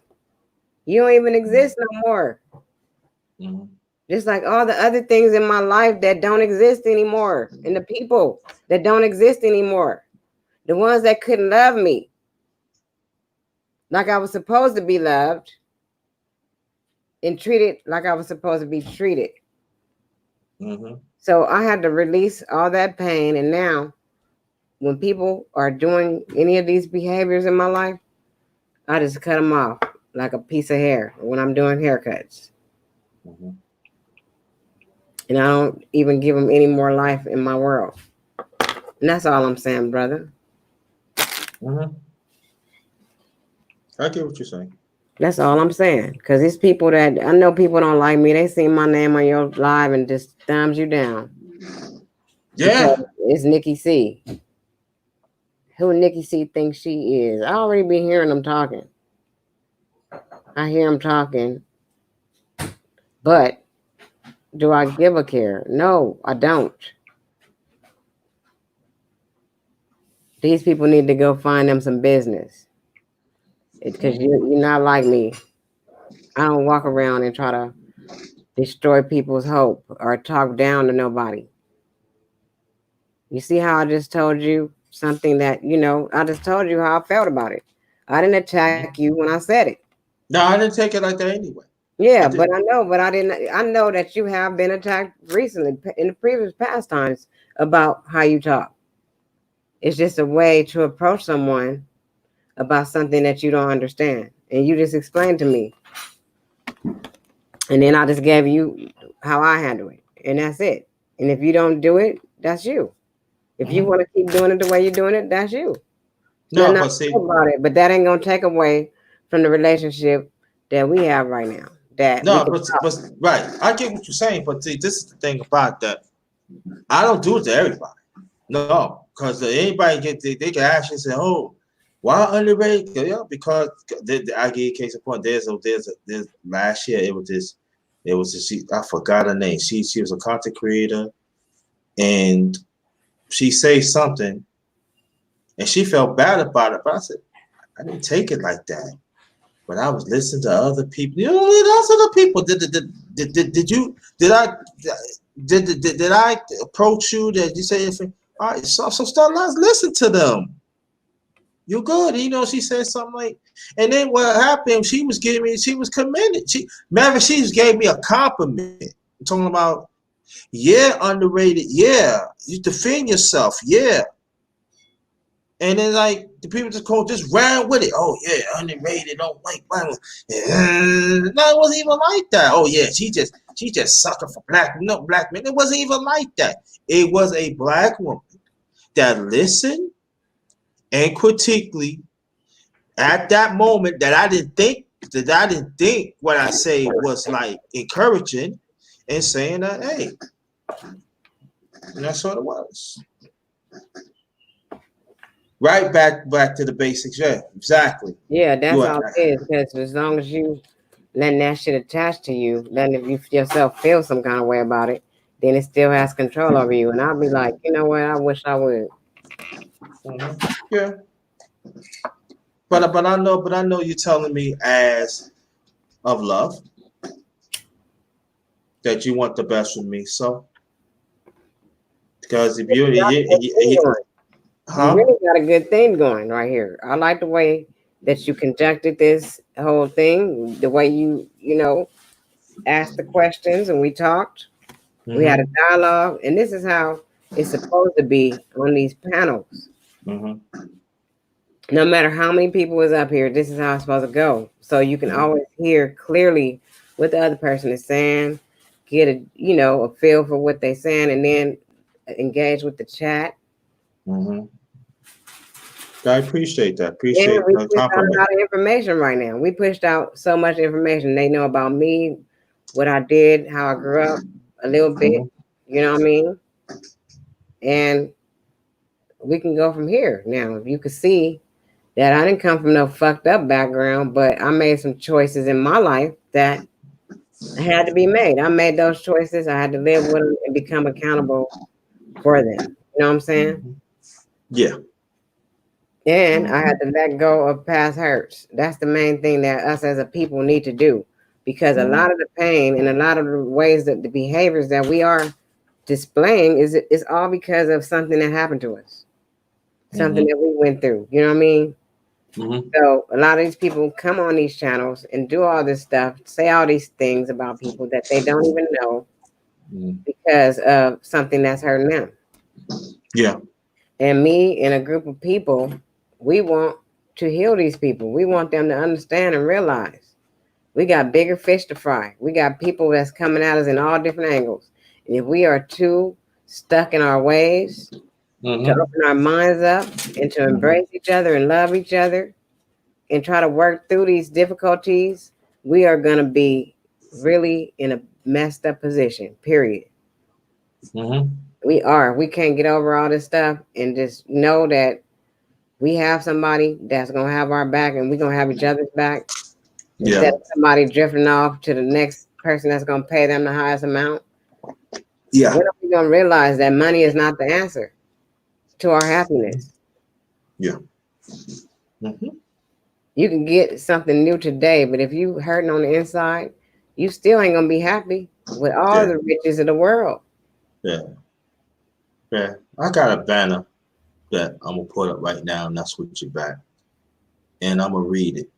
You don't even exist no more. Mm-hmm. Just like all the other things in my life that don't exist anymore. And the people that don't exist anymore. The ones that couldn't love me like I was supposed to be loved and treated like I was supposed to be treated. Mm-hmm. So I had to release all that pain. And now when people are doing any of these behaviors in my life, I just cut them off like a piece of hair when I'm doing haircuts. Mm-hmm. And I don't even give them any more life in my world. And that's all I'm saying, brother.
Mm-hmm. I get what you're saying.
That's all I'm saying. Because these people that I know people don't like me, they see my name on your live and just thumbs you down.
Yeah.
Because it's NickiC. Who NickiC thinks she is. I already been hearing them talking. I hear them talking. But do I give a care? No, I don't. These people need to go find them some business. Because you're not like me. I don't walk around and try to destroy people's hope or talk down to nobody. You see how I just told you something that, I just told you how I felt about it. I didn't attack you when I said it.
No, I didn't take it like that anyway.
Yeah, but I know that you have been attacked recently in the previous past times about how you talk. It's just a way to approach someone about something that you don't understand. And you just explained to me. And then I just gave you how I handle it. And that's it. And if you don't do it, that's you. If you want to keep doing it the way you're doing it, that's you.
No, but see
about it, but that ain't gonna take away from the relationship that we have right now.
But right, I get what you're saying, but see, this is the thing about that. I don't do it to everybody. No, because anybody they can actually say, "Oh, why underrated?" Yeah, because I gave a case in point. There's last year it was this I forgot her name. She was a content creator, and she said something, and she felt bad about it. But I said, I didn't take it like that. But I was listening to other people. Those other people. Did I approach you? That you say anything? All right, so start listen to them. You're good. She said something like, and then what happened? She was commended. She gave me a compliment. I'm talking about, yeah, underrated. Yeah, you defend yourself. Yeah. And then like the people just ran with it. Oh yeah, underrated. Don't like black women. No, it wasn't even like that. Oh yeah, she just sucker for black men. It wasn't even like that. It was a black woman that listen and critically at that moment that I didn't think what I say was like encouraging and saying that, hey, and that's what it was. Right back to the basics. Yeah, exactly.
Yeah, that's all it is. Because as long as you letting that shit attach to you, letting if you yourself feel some kind of way about it, then it still has control over you. And I'll be like, you know what? I wish I would.
Yeah. But I know you're telling me as of love that you want the best for me. So because if you
really got a good thing going right here. I like the way that you conducted this whole thing, the way you asked the questions and we talked. Mm-hmm. We had a dialogue, and this is how it's supposed to be on these panels. Mm-hmm. No matter how many people is up here, this is how it's supposed to go. So you can always hear clearly what the other person is saying, get a feel for what they're saying, and then engage with the chat.
Mm-hmm. I appreciate that.
We pushed out a lot of information right now. We pushed out so much information. They know about me, what I did, how I grew up a little bit. You know what I mean? And we can go from here. Now, you can see that I didn't come from no fucked up background, but I made some choices in my life that had to be made. I made those choices. I had to live with them and become accountable for them. You know what I'm saying?
Yeah.
And I had to let go of past hurts. That's the main thing that us as a people need to do, because a lot of the pain and a lot of the ways that the behaviors that we are displaying is all because of something that happened to us, something that we went through. You know what I mean? So a lot of these people come on these channels and do all this stuff, say all these things about people that they don't even know because of something that's hurting them.
Yeah.
And me and a group of people, we want to heal these people. We want them to understand and realize we got bigger fish to fry. We got people that's coming at us in all different angles. And if we are too stuck in our ways to open our minds up and to embrace each other and love each other and try to work through these difficulties, we are going to be really in a messed up position, period. We are. We can't get over all this stuff and just know that we have somebody that's going to have our back and we're going to have each other's back. Instead of somebody drifting off to the next person that's going to pay them the highest amount.
Yeah.
When are we going to realize that money is not the answer to our happiness?
Yeah.
You can get something new today, but if you hurting on the inside, you still ain't going to be happy with all the riches of the world.
Yeah. Yeah. I got a banner that I'm going to put up right now, and that's with your back. And I'm going to read it.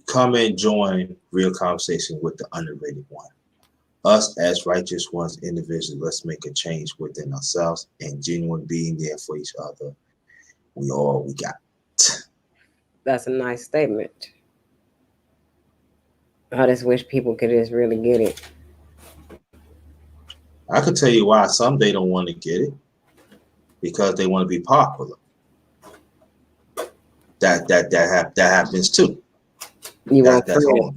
Come and join Real Conversation with the Underrated One. Us as righteous ones individually, let's make a change within ourselves and genuine being there for each other. We all we got.
That's a nice statement. I just wish people could just really get it.
I could tell you why some they don't want to get it. Because they want to be popular. That happens too. That's all.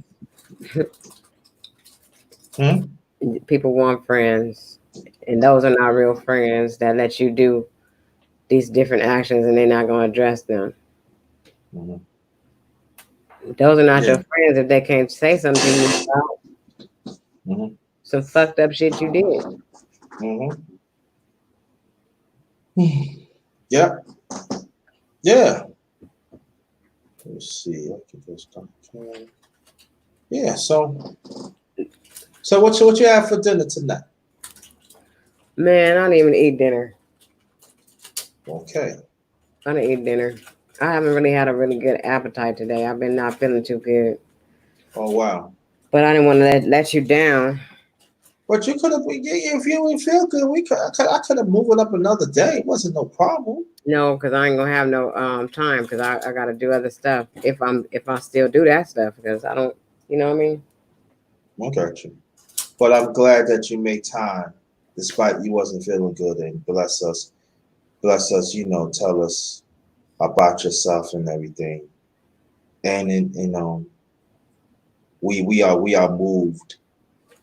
People want friends, and those are not real friends that let you do these different actions and they're not going to address them. Those are not your friends if they can't say something to you about some fucked up shit you did.
Yeah. Yeah. Let's see. I can just yeah. So what you have for dinner tonight?
Man, I didn't even eat dinner.
Okay.
I didn't eat dinner. I haven't really had a really good appetite today. I've been not feeling too good.
Oh wow.
But I didn't want to let you down.
But you could have, if you didn't feel good, I could have moved it up another day. It wasn't no problem.
No, because I ain't gonna have no time because I gotta do other stuff if I still do that stuff because I don't, you know what I mean?
I got you. But I'm glad that you made time despite you wasn't feeling good and bless us bless us, tell us about yourself and everything. And we are moved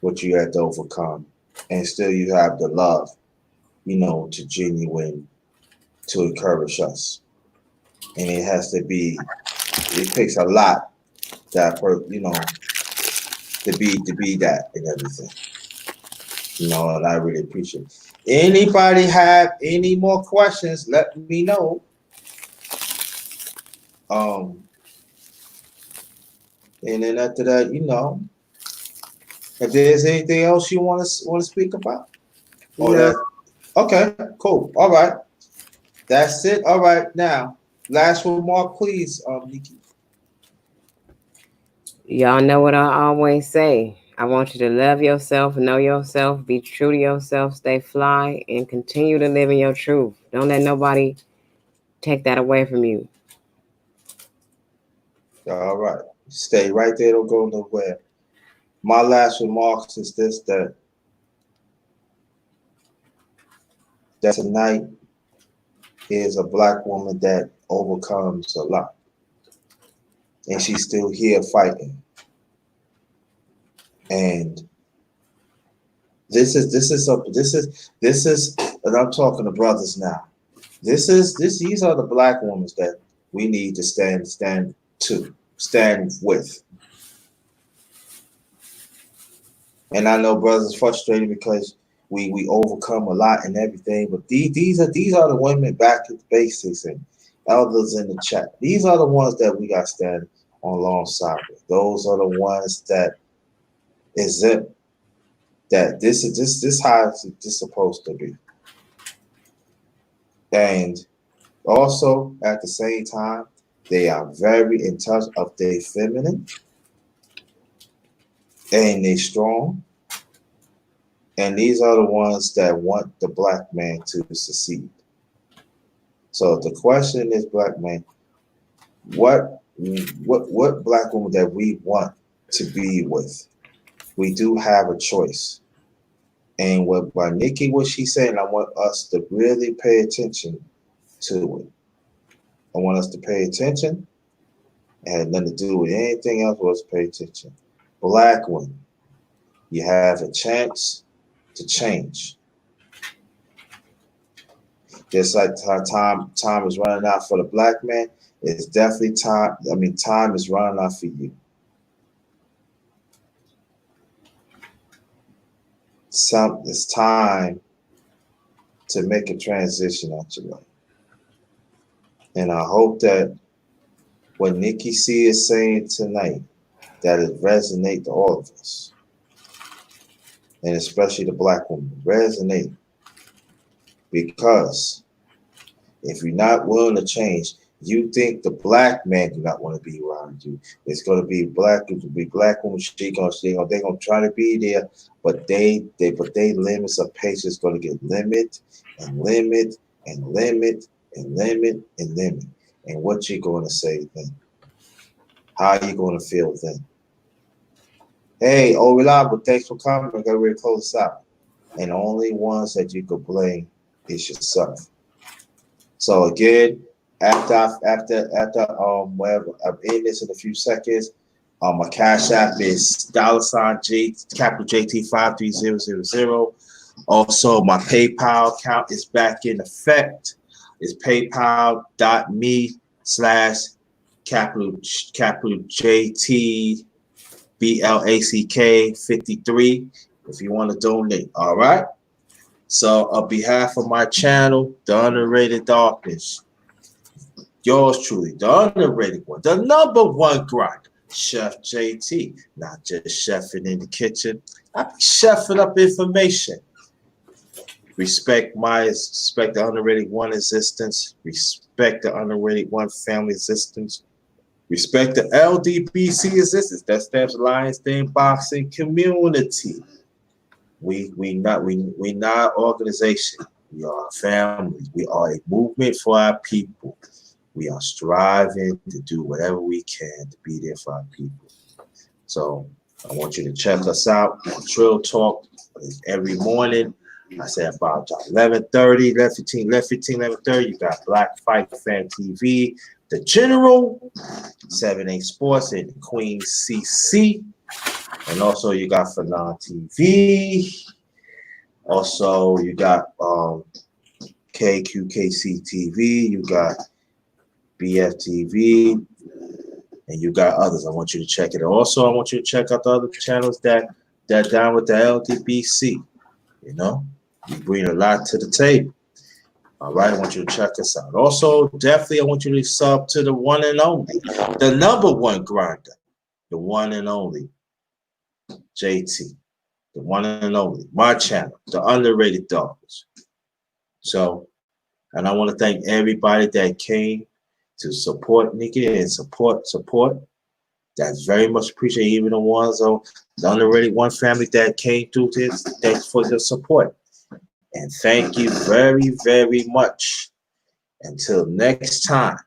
what you had to overcome. And still you have the love, to genuine to encourage us. And it has to be, it takes a lot to be that and everything. And I really appreciate it. Anybody have any more questions, let me know. And then after that, if there's anything else you want to speak about. Oh,
No,
that okay, cool. All right. That's it. All right. Now, last remark, please, Nikki.
y'all know what I always say. I want you to love yourself, know yourself, be true to yourself, stay fly, and continue to live in your truth. Don't let nobody take that away from you.
All right. Stay right there. Don't go nowhere. My last remarks is this: that tonight is a black woman that overcomes a lot, and she's still here fighting. And this is, and I'm talking to brothers now. These are the black women that we need to stand with. And I know brothers frustrated because we overcome a lot and everything, but these are the women back at the basics and elders in the chat. These are the ones that we got to stand on alongside with. Those are the ones that is it that this is how it's supposed to be. And also at the same time, they are very in touch of their feminine and they strong. And these are the ones that want the black man to succeed. So the question is, black man, what black woman that we want to be with? We do have a choice. And by Nikki, what she's saying, I want us to really pay attention to it. I want us to pay attention. It had nothing to do with anything else. Was pay attention. Black women, you have a chance to change. Just like time is running out for the black man, it's definitely time. I mean, time is running out for you. It's time to make a transition out your life. And I hope that what NickiC is saying tonight, that it resonates to all of us. And especially the black woman, resonate. Because if you're not willing to change, you think the black man do not want to be around you. It's going to be black woman. They're going to try to be there, but they limits of patience going to get limit and limit and limit and limit and limit. And what you going to say then? How are you going to feel then? Hey, reliable, thanks for coming. I got ready to close this out. And the only ones that you could blame is yourself. So again, after whatever, I'm in this in a few seconds. My Cash App is $JT5300. Also, my PayPal account is back in effect. It's paypal.me/JTBLACK53 if you want to donate. All right. So on behalf of my channel, The Underrated Darkness, yours truly, the underrated one, the #1 grinder, Chef JT. Not just chefing in the kitchen, I be chefing up information. Respect the underrated one existence. Respect the underrated one family existence. Respect the LDBC existence. That stands for Lions Den Boxing Community. We not an organization. We are a family. We are a movement for our people. We are striving to do whatever we can to be there for our people. So I want you to check us out on Trill Talk every morning. I said about 11:30, 11:30. You got Black Fight Fan TV, The General, 7A Sports, and Queen CC. And also you got Fanon TV. Also you got KQKC TV. You got BF TV. And you got others. I want you to check it. Also, I want you to check out the other channels that down with the LDBC. You know, we bring a lot to the table. All right, I want you to check us out. Also, definitely, I want you to sub to the one and only, the #1 grinder, the one and only JT, the one and only, my channel, the underrated dogs. So, and I want to thank everybody that came to support Nikki and support. That's very much appreciated. Even the ones on the underrated one family that came through this. Thanks for the support. And thank you very, very much. Until next time,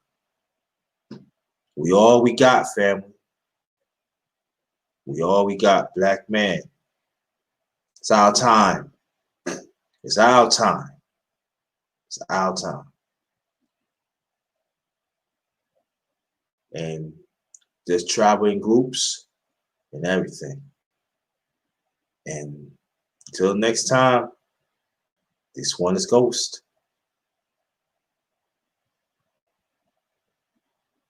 we all we got, family. We all we got, black man. It's our time. It's our time. It's our time. And there's traveling groups and everything. And until next time, this one is Ghost.